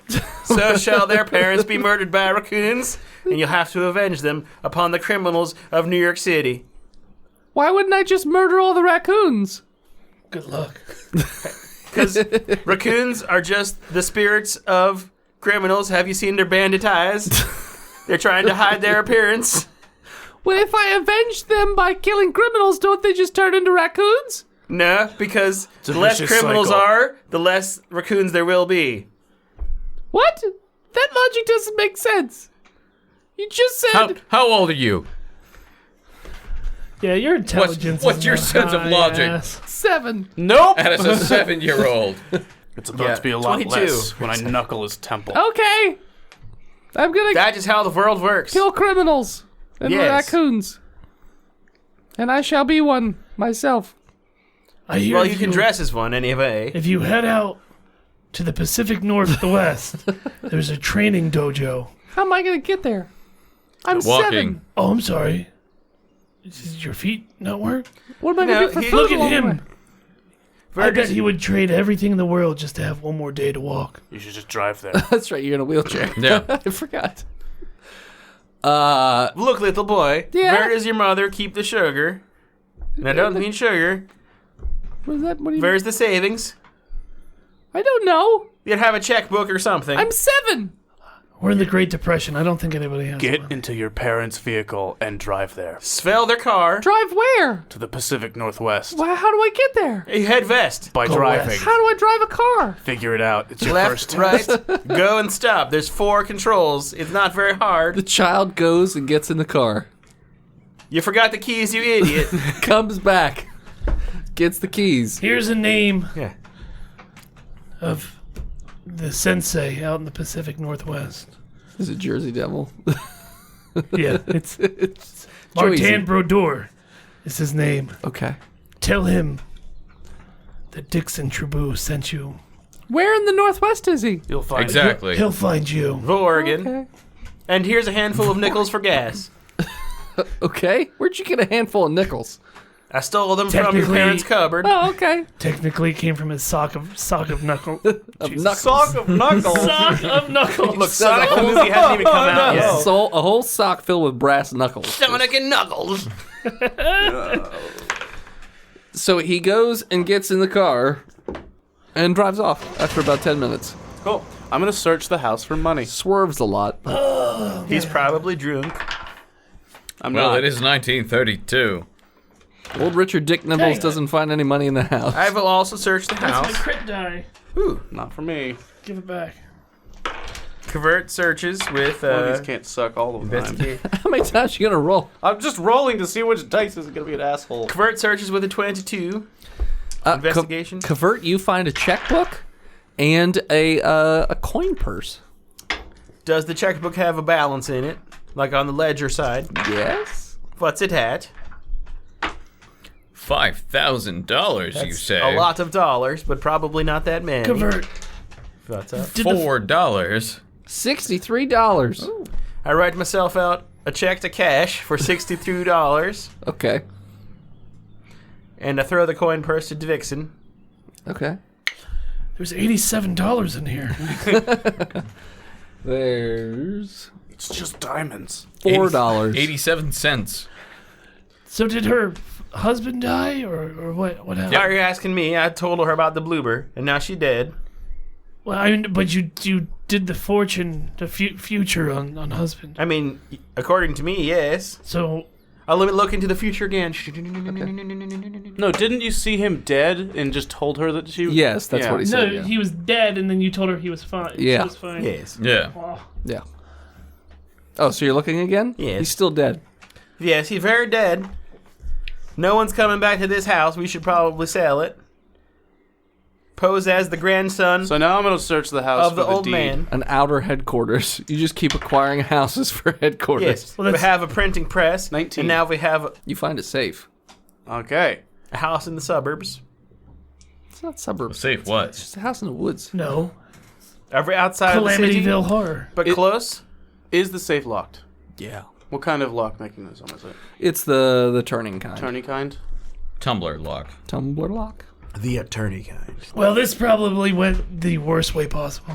so shall their parents be murdered by raccoons, and you'll have to avenge them upon the criminals of New York City. Why wouldn't I just murder all the raccoons? Good luck. Because raccoons are just the spirits of criminals. Have you seen their bandit eyes? They're trying to hide their appearance. Well, if I avenge them by killing criminals, don't they just turn into raccoons? No, because the less vicious criminals cycle. are, the less raccoons there will be. What? That logic doesn't make sense. You just said... How old are you? Yeah, your intelligence. what's is your not sense of high, logic? ass. 7. Nope. And as a 7-year-old. It's about to be a lot 22. less when I knuckle his temple. Okay. I'm gonna That's just how the world works. kill criminals and Yes. raccoons. And I shall be one myself. I hear Well, if you can dress as one anyway. If you head out to the Pacific Northwest, there's a training dojo. How am I gonna get there? I'm Walking. 7. Oh, I'm sorry. Does your feet not work? What am I No, gonna do for he- food Look at along the way? him. I bet he would trade everything in the world just to have one more day to walk. You should just drive there. That's right, you're in a wheelchair. Yeah. I forgot. Look, little boy. Yeah? Where does your mother keep the sugar? And I don't mean sugar. What is that? What do you Where's the savings? I don't know. You'd have a checkbook or something. I'm 7. We're in the Great Depression. I don't think anybody has Get one. into your parents' vehicle and drive there. Svel their car. Drive where? To the Pacific Northwest. Why, how do I get there? You head west. By Go driving. west. How do I drive a car? Figure it out. It's your Left, first right, test. go and stop. There's 4 controls. It's not very The hard. child goes and gets in the car. You forgot the keys, you idiot. Comes back. Gets the keys. Here's a name Yeah. of the sensei out in the Pacific Northwest. Is it Jersey Devil? Yeah, it's Joyzy. Martin Brodeur is his name. Okay. Tell him that Dixon Tribou sent you. Where in the Northwest is he? You'll find Exactly. He'll find you. Oregon. Okay. And here's a handful of nickels for gas. Okay. Where'd you get a handful of nickels? I stole them from your Technically- parents' cupboard. Oh, okay. Technically, it came from his sock of knuckle. Of knuckles. Sock of knuckles. Sock of knuckles. Look, Sonic the movie hasn't even come out yet. A whole sock filled with brass knuckles. Sonic and Knuckles. So he goes and gets in the car and drives off after about 10 minutes. Cool. I'm going to search the house for money. Swerves a lot. But He's probably drunk. I'm Well, not. it is 1932. old Richard Dick Nibbles Dang. doesn't find any money in the house. I will also search the That's my house. crit die. Not for me. Give it back. Convert searches with One of these can't suck all the time. investigate. How many times are you going to roll? I'm just rolling to see which dice is going to be an asshole. Convert searches with a 22. Investigation. Covert, you find a checkbook and a coin purse. Does the checkbook have a balance in it? Like on the ledger side? Yes. What's it at? $5,000, you say? A lot of dollars, but probably not that many. Convert. What's up? Did the, $4. $63. I write myself out a check to cash for $62, Okay. and I throw the coin purse to Vixen. Okay. there's $87 in here. There's It's just diamonds. $4. 87 cents. So did her husband die, or what? What happened? Now you're asking me. I told her about the bloober, and now she dead. Well, I mean, but you did the fortune, the future on husband. I mean, according to me, yes. So I'll let me look into the future again. No, didn't you see him dead and just told her that she... Yes, that's Yeah. what he no, said. Yeah. he was dead, and then you told her he was fine. Yeah. She was fine. Yes. Yeah. Oh, Yeah. Oh, so you're looking again? Yes. He's still dead. Yes, he's very dead. No one's coming back to this house. We should probably sell it. Pose as the grandson So now I'm going to search the house of the for the old deed. man. An outer headquarters. You just keep acquiring houses for headquarters. Yes, Well, we that's- have a printing press, 19. and now we have You find it safe. Okay. a house in the suburbs. It's not suburbs. Safe what? It's just a house in the woods. no. Every outside of the city, Calamityville Horror. but close. Is the safe locked? Yeah. What kind of lock mechanism is it? It's the turning kind. Turny kind? Tumbler lock. Tumbler lock. The attorney kind. Well, this probably went the worst way possible.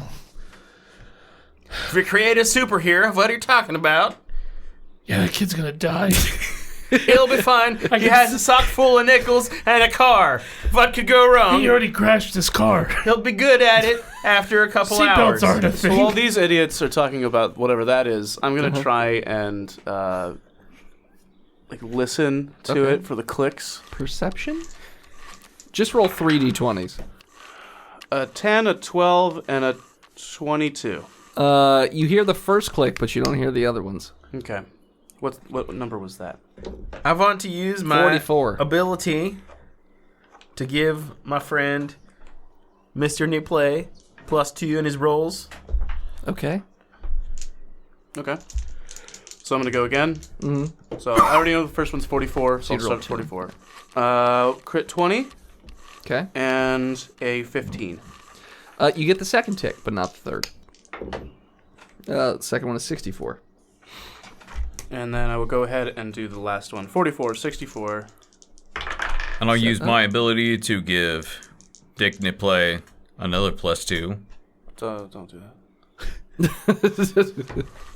If we create a superhero, what are you talking about? Yeah, that kid's gonna die. He'll be fine. He has a sock full of nickels and a car. What could go wrong? He already crashed his car. He'll be good at it after a couple hours. Seatbelts aren't a So thing. while these idiots are talking about whatever that is, I'm gonna try and like listen to it for the clicks. Perception? Just roll 3d20s. A 10, a 12, and a 22. You hear the first click, but you don't hear the other ones. Okay. What number was that? I want to use my 44. ability to give my friend Mr. New Play +2 in his rolls. Okay. Okay. So I'm gonna go again. Mm-hmm. So I already know the first one's 44, so I'll start with 44. Crit 20. Okay. And a 15. You get the second tick, but not the third. The second one is 64. And then I will go ahead and do the last one. 44, 64. And I'll use my ability to give Dick Niplay another +2. Don't do that.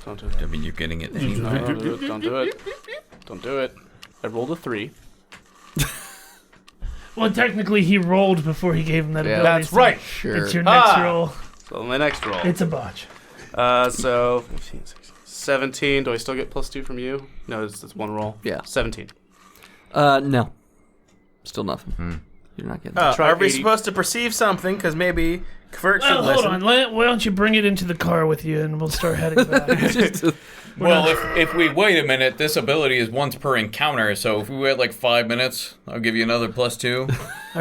Don't do that. I mean, you're getting it. No, don't do it. Don't do it. I rolled a 3. Well, technically, he rolled before he gave him that ability. That's so right. Sure. It's your next roll. So my next roll. It's a botch. So 15, 16, 17. Do I still get +2 from you? No, it's one roll. Yeah. 17. No. Still nothing. You're not getting that. Are we 80. supposed to perceive something? Because maybe Kvert should Well, hold listen. on. Why don't you bring it into the car with you, and we'll start heading back. Well, if we wait a minute, this ability is once per encounter, so if we wait like 5 minutes, I'll give you another +2.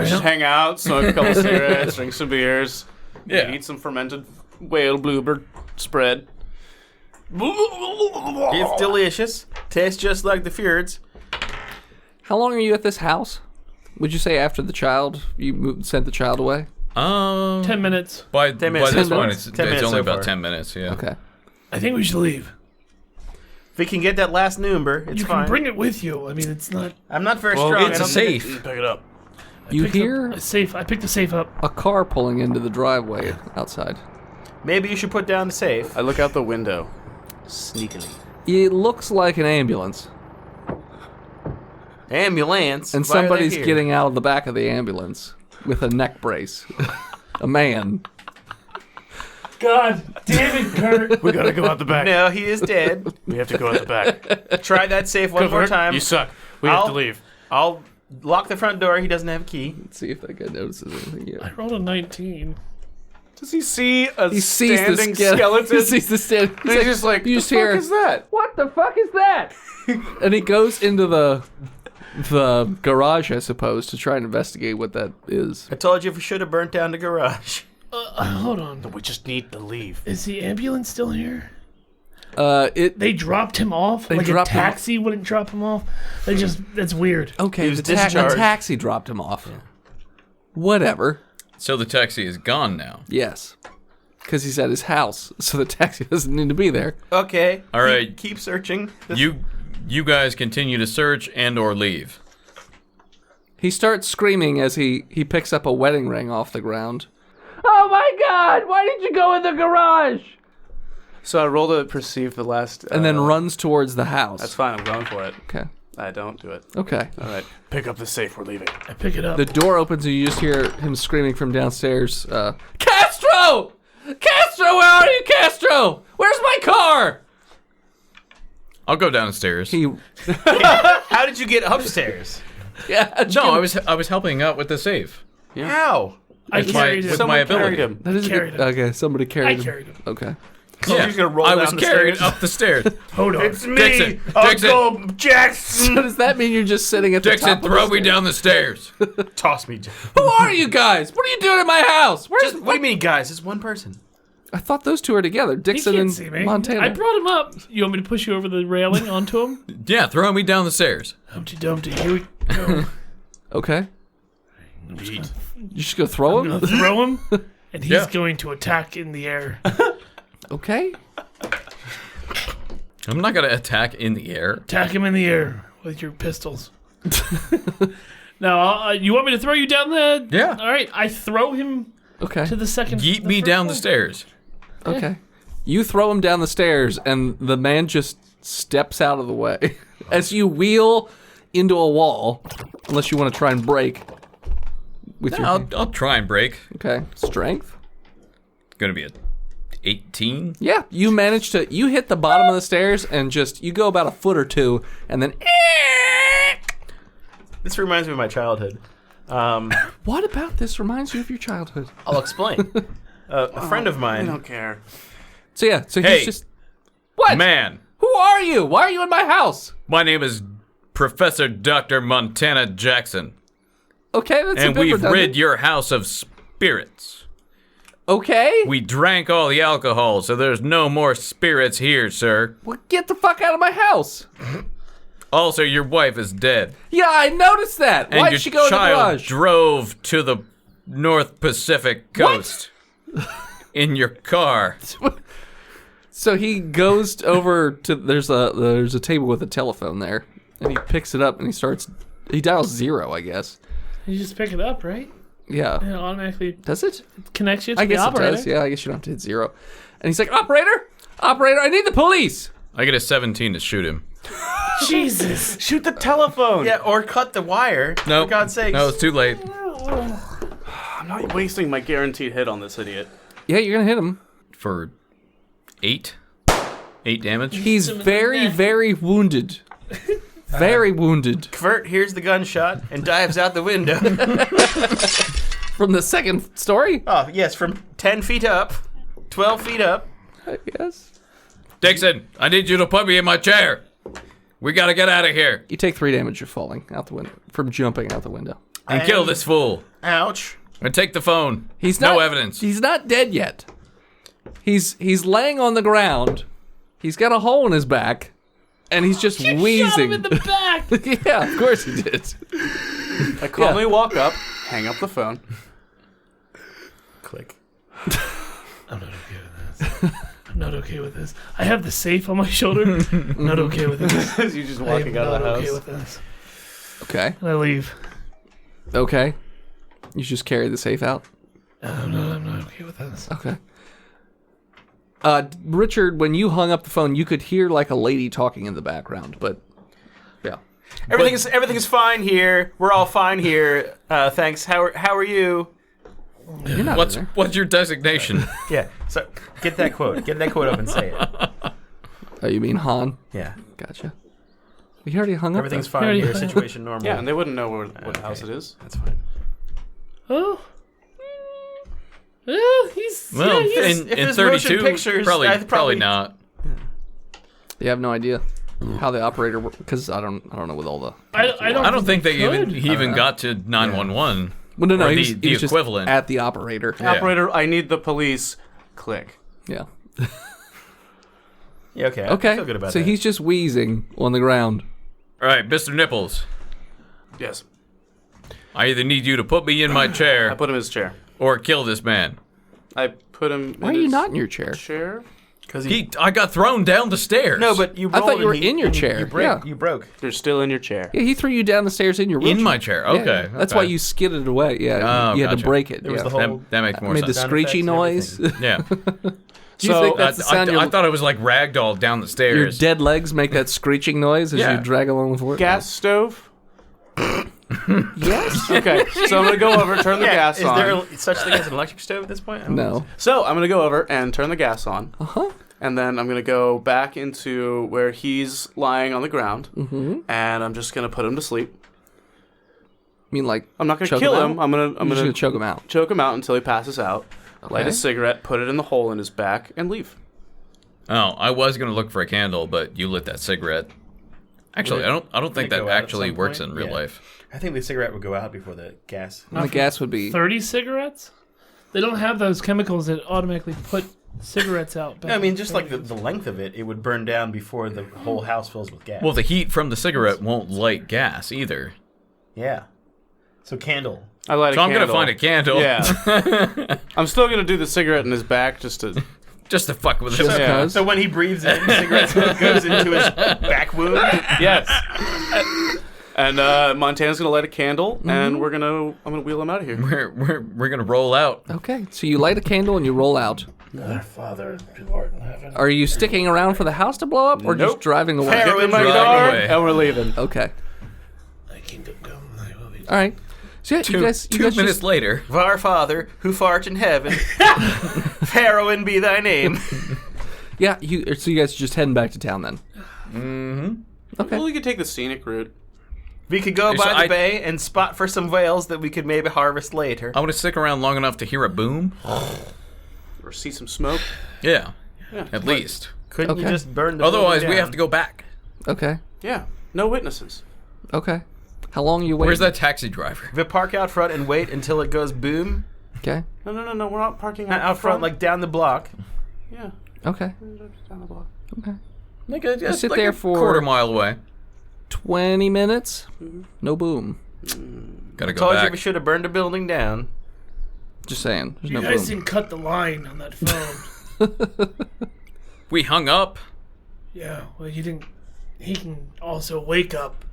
Just hang out, smoke a couple cigarettes, drink some beers, Yeah. eat some fermented whale bluebird spread. It's delicious. Tastes just like the fjords. How long are you at this house? Would you say after the child, you sent the child away? 10 minutes. By 10 minutes. this 10 point, minutes? it's 10 minutes only so about far. 10 minutes, yeah. Okay. I think we should leave. If we can get that last number, it's You fine. can bring it with you. I mean, it's not I'm not very strong. It's I a don't think safe. Pick it up. You picked up hear a safe. I picked the safe up. a car pulling into the driveway outside. Maybe you should put down the safe. I look out the window, sneakily. It looks like an ambulance. Ambulance. And Why are they somebody's here? getting out of the back of the ambulance with a neck brace. A man. God damn it, Kurt. We gotta go out the back. No, he is dead. We have to go out the back. Try that safe one more time. You suck. We have to leave. I'll lock the front door. He doesn't have a key. Let's see if that guy notices anything yet. I rolled a 19. Does he see a He sees the standing skeleton. skeleton? He sees the standing. He's just like, you the just fuck hear, is that? what the fuck is that? And he goes into the garage, I suppose, to try and investigate what that is. I told you we should have burnt down the garage. Hold on. We just need to leave. Is the ambulance still here? It They dropped him off? Like a dropped him taxi wouldn't drop him off? That's weird. okay. He was The discharged. taxi dropped him off. Whatever. So the taxi is gone now. Yes, because he's at his house, so the taxi doesn't need to be there. Okay. All right. Keep searching. You guys continue to search and or leave. He starts screaming as he picks up a wedding ring off the ground. Oh my God! Why did you go in the garage? So I roll to perceive the last... And then runs towards the house. That's fine, I'm going for it. Okay. I don't do it. Okay. All right. Pick up the safe, we're leaving. I pick it up. The door opens and you just hear him screaming from downstairs. Castro! Castro, where are you, Castro? Where's my car? I'll go downstairs. He. How did you get upstairs? Yeah. No, I was helping out with the safe. How? I With carried my him. Someone ability. carried him. That is a carried good, him. okay, somebody carried I him. carried him. Okay. He's gonna roll I down was the carried stairs. up the stairs. Hold on. It's me, Dixon, Uncle Jackson. So does that mean you're just sitting at the Dixon, top of throw the me down the stairs. Toss me, Jack. Who are you guys? What are you doing in my house? Where's What do you mean, guys? It's one person. I thought those two are together. He Dixon can't and see me. Montana. I brought him up. You want me to push you over the railing onto him? Yeah, throw me down the stairs. Humpty Dumpty. Here we go. Okay. You just gonna throw I'm him? gonna throw him, and he's Yeah. going to attack in the air. Okay. I'm not gonna attack in the air. Attack him in the air with your pistols. Now, you want me to throw you down the... Yeah. All right, I throw him Okay. to the second... Yeet the me first down the floor. stairs. Okay. You throw him down the stairs, and the man just steps out of the way as you wheel into a wall, unless you want to try and break with your hand. I'll try and break. Okay, strength. It's gonna be a 18. Yeah, you manage to, you hit the bottom of the stairs and just, you go about a foot or two, and then, This reminds me of my childhood. what about this reminds you of your childhood? I'll explain. A friend of I mine. don't care. So yeah, so Hey. he's just, what? Man, Who are you? Why are you in my house? my name is Professor Dr. Montana Jackson, Okay, that's a and bit we've redundant. rid your house of spirits. Okay, We drank all the alcohol, so there's no more spirits here, sir. well, get the fuck out of my house. Also, your wife is dead. Yeah, I noticed that. And Why'd your she go in the child garage? drove to the North Pacific coast in your car. So he goes over to there's a table with a telephone there, and he picks it up and he dials 0, I guess. You just pick it up, right? Yeah. And it automatically Does it? connects you to I the guess it operator. does. Yeah, I guess you don't have to hit 0. And he's like, operator, I need the police. I get a 17 to shoot him. Jesus. Shoot the telephone. Yeah, or cut the wire. No, For God's sakes. no, it's too late. I'm not wasting my guaranteed hit on this idiot. Yeah, you're gonna hit him. For 8 damage. He's very, very wounded. Very wounded. Kvert hears the gunshot and dives out the window. From the second story, Oh, yes, from 10 feet up, 12 feet up. I guess. Dixon, I need you to put me in my chair. We gotta get out of here You take 3 damage of falling out the window from jumping out the window. and kill this fool. Ouch. And take the phone. He's not, no evidence. He's not dead yet. He's laying on the ground. He's got a hole in his back, and he's just wheezing. Shot him in the back. Yeah, of course he did. I calmly walk up, hang up the phone. Click. I'm not okay with this. I'm not okay with this. I have the safe on my shoulder. I'm not okay with this. You're just I'm walking out not of the okay house. with this. Okay. And I leave. Okay. You just carry the safe out. I'm not okay with this. Okay. Richard, when you hung up the phone, you could hear like a lady talking in the background, but yeah. Everything is fine here. We're all fine here. Thanks. How are you? You're not in there. What's your designation? Yeah. So get that quote. Get that quote up and say it. Oh, you mean Han? Yeah. Gotcha. We already hung up. Everything's though. fine here. Situation normal. Yeah, and they wouldn't know what house it is. That's fine. Oh. Oh, he's. Well, yeah, he's in there's motion 32, pictures, probably I'd probably not. You have no idea how the operator works because I don't know with all the. I I don't think he they could. even got to 911. Well, no, Or he the was, he was just equivalent. at the operator. Yeah. Operator, I need the police. Click. Yeah. Yeah. Okay. Okay. I feel good about so that. he's just wheezing on the ground. All right, Mr. Nipples, Yes. I either need you to put me in my I chair put him in his chair. or kill this man. I put him Why are in you his not in your chair? chair. because I got thrown down the stairs. No, but you. I thought rolled you were and he- in your and chair. You broke. Yeah. You broke. You're still in your chair. Yeah, he threw you down the stairs in your wheelchair. in my chair. Yeah, Okay, That's okay. why you skidded away. Yeah, Oh, you had to gotcha. break it. There was yeah. the whole. That makes more Made the sense. Sound screechy effects and noise. everything. Yeah. Do you So, think that's the sound I thought it was like ragdoll down the your stairs. dead legs make that screeching noise as Yeah. you drag along the floor? Gas stove. Yes. Okay, so I'm gonna go over, turn the gas Is on. there such thing as an electric stove at this point? I don't know. No. So I'm gonna go over and turn the gas on, Uh-huh. and then I'm gonna go back into where he's lying on the ground, Mm-hmm. and I'm just gonna put him to sleep. I mean, like, I'm not gonna choke kill him him. out? I'm I'm gonna just gonna choke him out. choke him out until he passes out. Light Okay. a cigarette, put it in the hole in his back, and leave. Oh, I was gonna look for a candle, but you lit that cigarette. Actually, I don't think it that go out at actually some works point? in real Yeah. life. I think the cigarette would go out before the gas. And the gas would be. 30 cigarettes? They don't have those chemicals that automatically put cigarettes out. No, I mean, just like the length of it, it would burn down before the whole house fills with gas. Well, the heat from the cigarette won't light gas either. yeah. So candle. I light So a I'm candle. gonna find a candle. Yeah. I'm still gonna do the cigarette in his back just to. Just to fuck with him. Just Yeah. cause. So when he breathes in, the cigarette smoke goes into his back wound. Yes. And Montana's gonna light a candle, and I'm gonna wheel him out of here. We're gonna roll out. Okay, so you light a candle and you roll out. Our Father who art in heaven. Are you sticking around for the house to blow up, or just Nope. driving away? Get in my Drive car, away. and we're leaving. Okay. Thy kingdom come, thy will be done. All right. So yeah, you guys, Two minutes later. Our Father, who art in heaven, Pharaoh be thy name. Yeah, so you guys are just heading back to town then. Okay. Well, we could take the scenic route. We could go So by the I- bay and spot for some whales that we could maybe harvest later. I want to stick around long enough to hear a boom. Or see some smoke. Yeah. At least. Couldn't you Okay. just burn the Otherwise, building we down? have to go back. Okay. Yeah. No witnesses. Okay. How long are you waiting? Where's that taxi driver? We park out front and wait until it goes boom. Okay. No. We're not parking Not out front, like down the block. Yeah. Okay. Down the block. Okay. Just sit there for- quarter mile away. 20 minutes. No boom. Gotta go Told you back. we should have burned the building down. Just saying. There's You no guys boom. didn't cut the line on that phone. We hung up. Yeah, well, you didn't. He can also wake up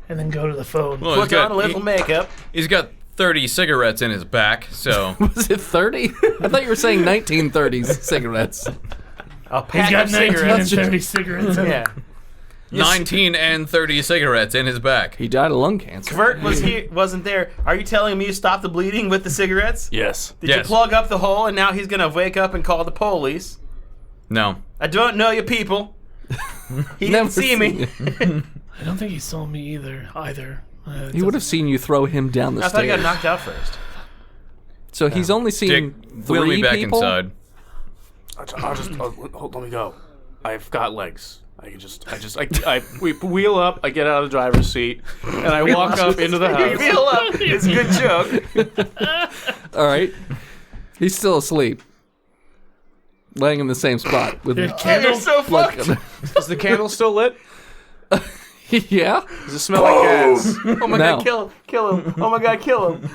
and then go to the phone. Well, Put on a little makeup. he's got 30 cigarettes in his back, so Was it 30? I thought you were saying 1930s cigarettes. A pack He's got of 19 and cigarettes. 30 cigarettes. in Yeah. 19 and 30 cigarettes in his back. He died of lung cancer. Kvert wasn't there. Are you telling me you stopped the bleeding with the cigarettes? Yes. Did you Yes. plug up the hole and now he's gonna wake up and call the police? No. I don't know you people. He Never didn't see me. I don't think he saw me either. He would have seen you throw him down the I thought he got stairs. knocked out first. So he's only Dick, seen wheel three me back people? inside. Let me go. I've got legs. We wheel up, I get out of the driver's seat, and I walk up into the house. Feel up. It's a good joke. All right. He's still asleep. Laying in the same spot with The You're candle. so like, fucked. Is the candle still lit? yeah. Does it smell like gas? Oh my No. god, kill him. Oh my god, kill him.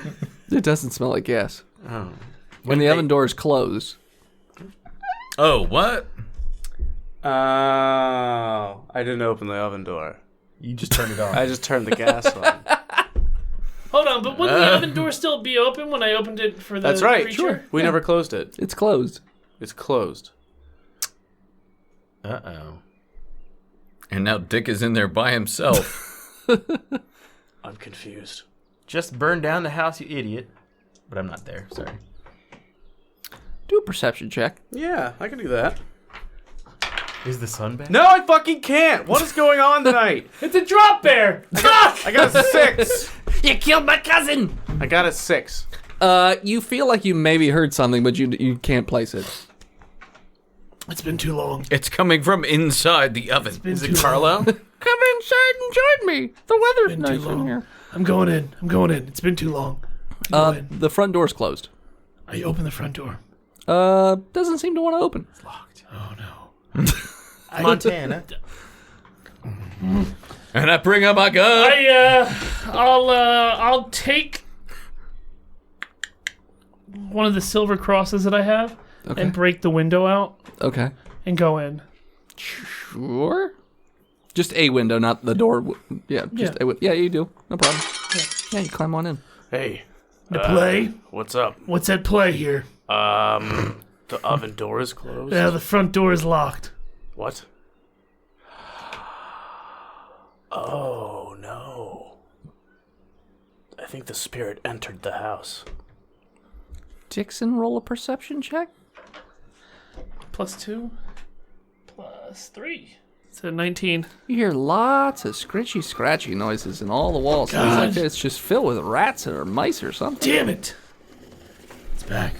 It doesn't smell like gas. Oh. When the oven door is closed. Oh, what? Oh, I didn't open the oven door. You just turned it on. I just turned the gas on. Hold on, but wouldn't the oven door still be open when I opened it for the That's right. creature? We never closed it. It's closed. It's closed. Uh-oh. And now Dick is in there by himself. I'm confused. Just burn down the house, you idiot. But I'm not there, sorry. Do a perception check. Yeah, I can do that. Is the sun back? No, I fucking can't. What is going on tonight? It's a drop bear! I got a 6. You killed my cousin! I got a 6. You feel like you maybe heard something, but you can't place it. It's been too long. It's coming from inside the oven. Is it Carlo? Come inside and join me. The weather's Been too nice in long. here. I'm going in. It's been too long. I go in. The front door's closed. I open the front door. Doesn't seem to want to open. Oh no. Montana. And I bring up my gun. I'll take one of the silver crosses that I have and break the window out Okay. and go in. Sure. Just a window, not the door. Yeah, just Yeah. yeah, you do. No problem. Yeah, you climb on in. Hey, The play? what's up? What's at play here? The oven door is closed. Yeah, the front door is locked. What? Oh, no. I think the spirit entered the house. Dixon, roll a perception check. +2. +3. It's a 19. You hear lots of scritchy, scratchy noises in all the walls. It's like it's just filled with rats or mice or something. Damn it! It's back.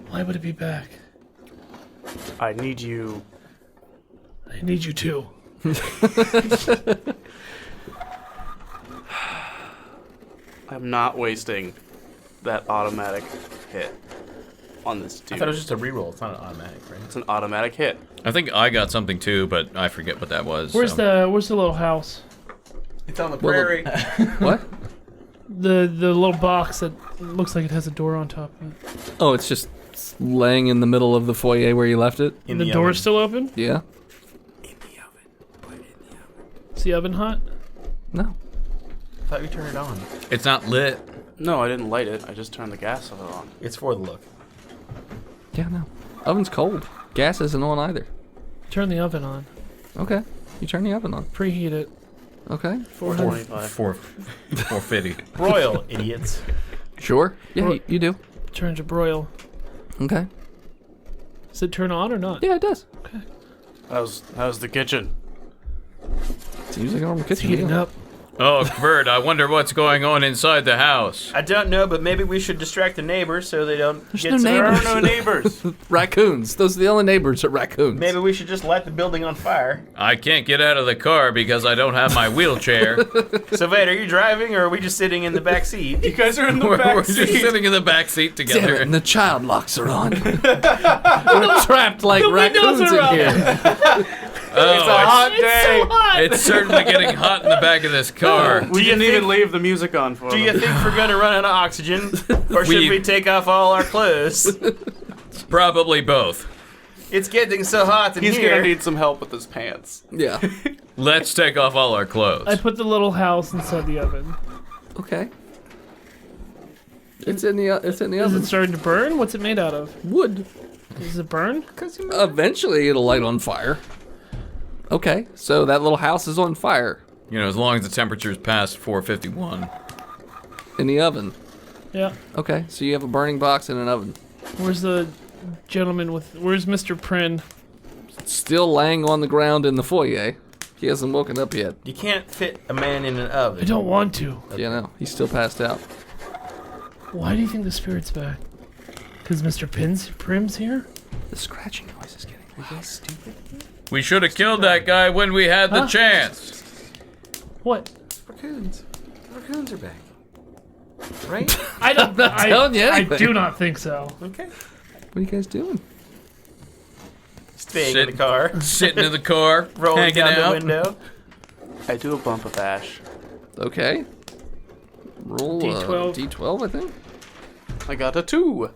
Why would it be back? I need you. I need you too. I'm not wasting that automatic hit on this I dude. thought it was just a reroll. It's not an automatic, right? It's an automatic hit. I think I got something too, but I forget what that was. Where's so. the little house? It's on the Well, prairie. What? The little box that looks like it has a door on top of it. Oh, it's just laying in the middle of the foyer where you left it. In The the door's oven. still open? Yeah. Is the oven hot? No. I thought you turned it on. It's not lit. No, I didn't light it. I just turned the gas on. It's for the look. Yeah, no. Oven's cold. Gas isn't on either. Turn the oven on. Okay. You turn the oven on. Preheat it. Okay. 425. 450. Broil, idiots. Sure. Yeah, you do. Turn to broil. Okay. Does it turn on or not? Yeah, it does. How's the kitchen? Seems like a normal It's kitchen. heating meal. up. Oh, Kurt, I wonder what's going on inside the house. I don't know, but maybe we should distract the neighbors so they don't get no so There neighbors. are no neighbors. Raccoons. Those are the only neighbors are raccoons. Maybe we should just light the building on fire. I can't get out of the car because I don't have my wheelchair. So, Vade, are you driving or are we just sitting in the back seat? You guys are in the we're back just seat. sitting in the back seat Damn together. it, and the child locks are on. We're trapped like raccoons in here. Oh, It's a hot day. it's certainly getting hot in the back of this car. We didn't even leave the music on for Do them. you think we're gonna run out of oxygen? Or should we take off all our clothes? Probably both. It's getting so hot in He's here. gonna need some help with his pants. Yeah. Let's take off all our clothes. I put the little house inside the oven. Okay. It's in the Is oven. it starting to burn? What's it made out of? Wood. Does it burn? Eventually, it'll light on fire. Okay, so that little house is on fire You know, as long as the temperature's past 451. in the oven. Yeah. Okay, so you have a burning box and an oven. Where's the gentleman with... Where's Mr. Prin? Still laying on the ground in the foyer. He hasn't woken up yet. You can't fit a man in an I oven. don't want to. Yeah, no, he's still passed out. Why do you think the spirit's back? Because Mr. Prim's here? The scratching noise is getting loud. Stupid. We should have killed that guy when we had the Huh? chance. What? Raccoons. Raccoons are back. Right? I don't. telling you I anything. do not think so. Okay. What are you guys doing? Staying in the car. Sitting in the car, Rolling hanging down the out. window. I do a bump of ash. Okay. Roll D12. D12, I think. I got a 2.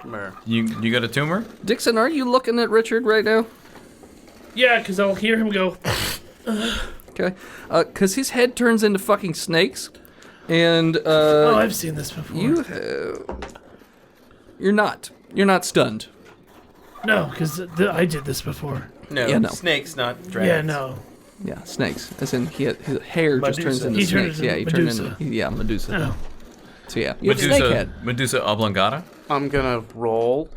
Mer. You got a tumor? Dixon, are you looking at Richard right now? Yeah, because I'll hear him go. Okay. Because his head turns into fucking snakes. And, Oh, I've seen this before. You're not stunned. No, because I did this before. No, Yeah, no. snakes, not dragons. Yeah, no. Yeah, snakes. As in, his hair just turns Medusa. into He snakes. turned into Yeah, he turned Medusa. into Medusa. No. So yeah, you have a snake head. Medusa oblongata? I'm gonna roll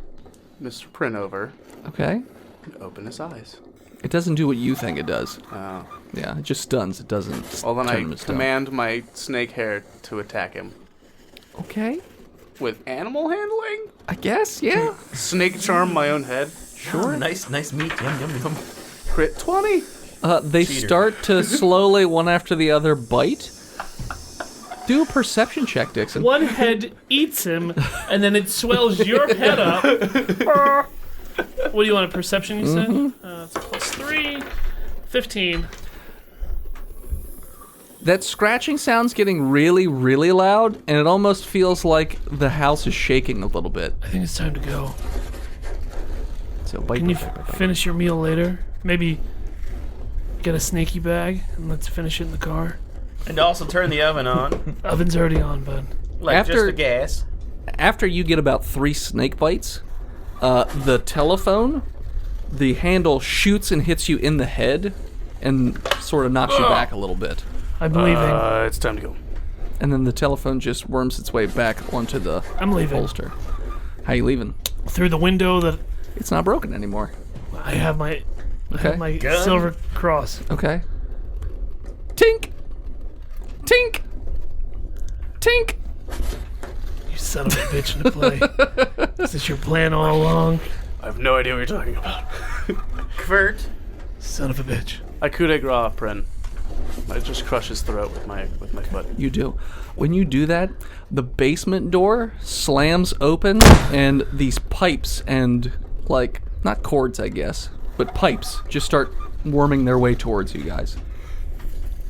Mr. Prin over Okay. and open his eyes. It doesn't do what you think it does. Oh. Yeah, it just stuns. It doesn't. Well, then turn I him to stone. command my snake hair to attack him. Okay. With animal handling? I guess. Yeah. Snake charm my own head. Sure. Nice meat. Yum, yum, yum. Crit 20. They Cheater. start to slowly, one after the other, bite. Do a perception check, Dixon. One head eats him, and then it swells your head up. What do you want, a perception, you said? It's +3. 15. That scratching sound's getting really, really loud, and it almost feels like the house is shaking a little bit. I think it's time to go. So bite. Can you bite, bite, bite. finish your meal later? Maybe get a snaky bag, and let's finish it in the car. And also turn the oven on. Oven's already on, bud. Like just After- the gas. After you get about 3 snake bites, the telephone, the handle shoots and hits you in the head, and sort of knocks you back a little bit. I'm leaving. It's time to go. And then the telephone just worms its way back onto the I'm leaving. holster. How you leaving? Through the window that It's not broken anymore. I have my Okay. Gun? silver cross. Okay. Tink! Tink! Tink! You son of a bitch into play. Is this your plan all along? I have no idea what you're talking about. Kurt. Son of a bitch. I coup de grace, Prin. I just crush his throat with my foot. You do. When you do that, the basement door slams open, and these pipes and, like, not cords, I guess, but pipes just start worming their way towards you guys.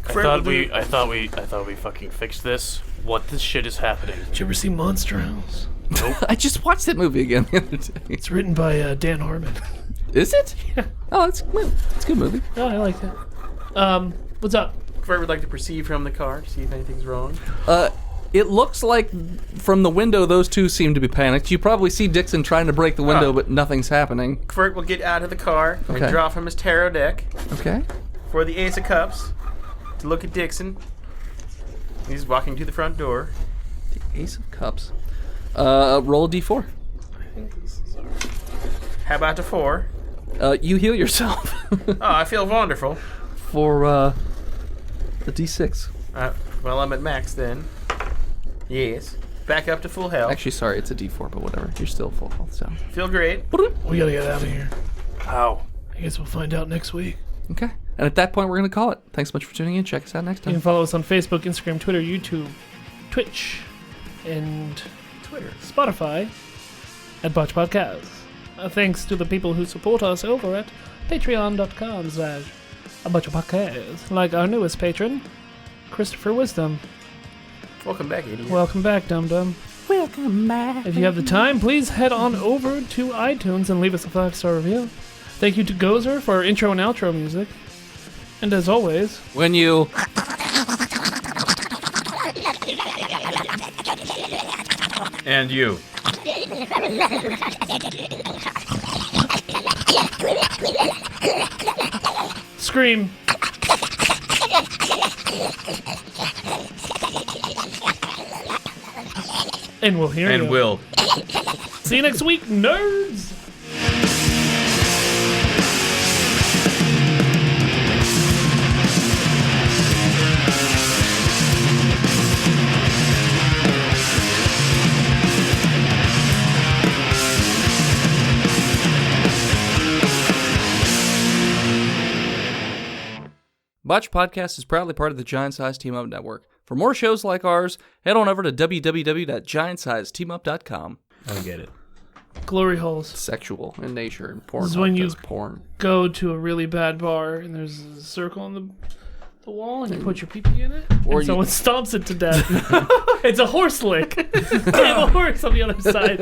I thought we fucking fixed this. What this shit is happening? Did you ever see Monster House? I just watched that movie again the other day. It's written by Dan Harmon. Is it? Yeah. Oh, it's a good movie. Oh, I like that. What's up? Kurt would like to perceive from the car, see if anything's wrong. It looks like from the window those two seem to be panicked. You probably see Dixon trying to break the window, but nothing's happening. Kvert will get out of the car Okay. and draw from his tarot deck Okay. for the Ace of Cups to look at Dixon. He's walking to the front door. Ace of Cups. Roll a d4. How about the 4? You heal yourself Oh, I feel wonderful. for a d6. Well, I'm at max then. Yes. Back up to full health. Actually, sorry, it's a d4, but whatever. You're still full health, so. Feel great. We gotta get out of here. Ow. I guess we'll find out next week. Okay. And at that point, we're going to call it. Thanks so much for tuning in. Check us out next You can time. follow us on Facebook, Instagram, Twitter, YouTube, Twitch, and Twitter. Spotify at Botched Podcast. Thanks to the people who support us over at patreon.com/abotchedpodcast. Like our newest patron, Christopher Wisdom. Welcome back, idiot. Welcome back, Dum Dum. Welcome back. If you have the time, please head on over to iTunes and leave us a 5-star review. Thank you to Gozer for our intro and outro music. And as always, When you... And you. scream. And we'll hear you. And will. See you next week, nerds! Botched Podcast is proudly part of the Giant Size Team Up Network. For more shows like ours, head on over to www.giantsizesteamup.com. I don't get it. Glory holes. Sexual in nature and porn. This is when you- does porn. Go to a really bad bar and there's a circle on the wall and you put your pee-pee in it Or and someone stomps it to death. It's a horse lick. They have a horse on the other side.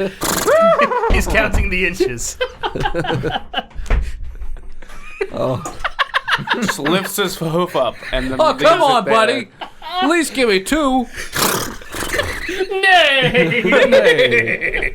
He's counting the inches. Just lifts his hoof up and then Oh, leaves come it on, there. buddy! At least give me 2. Nay!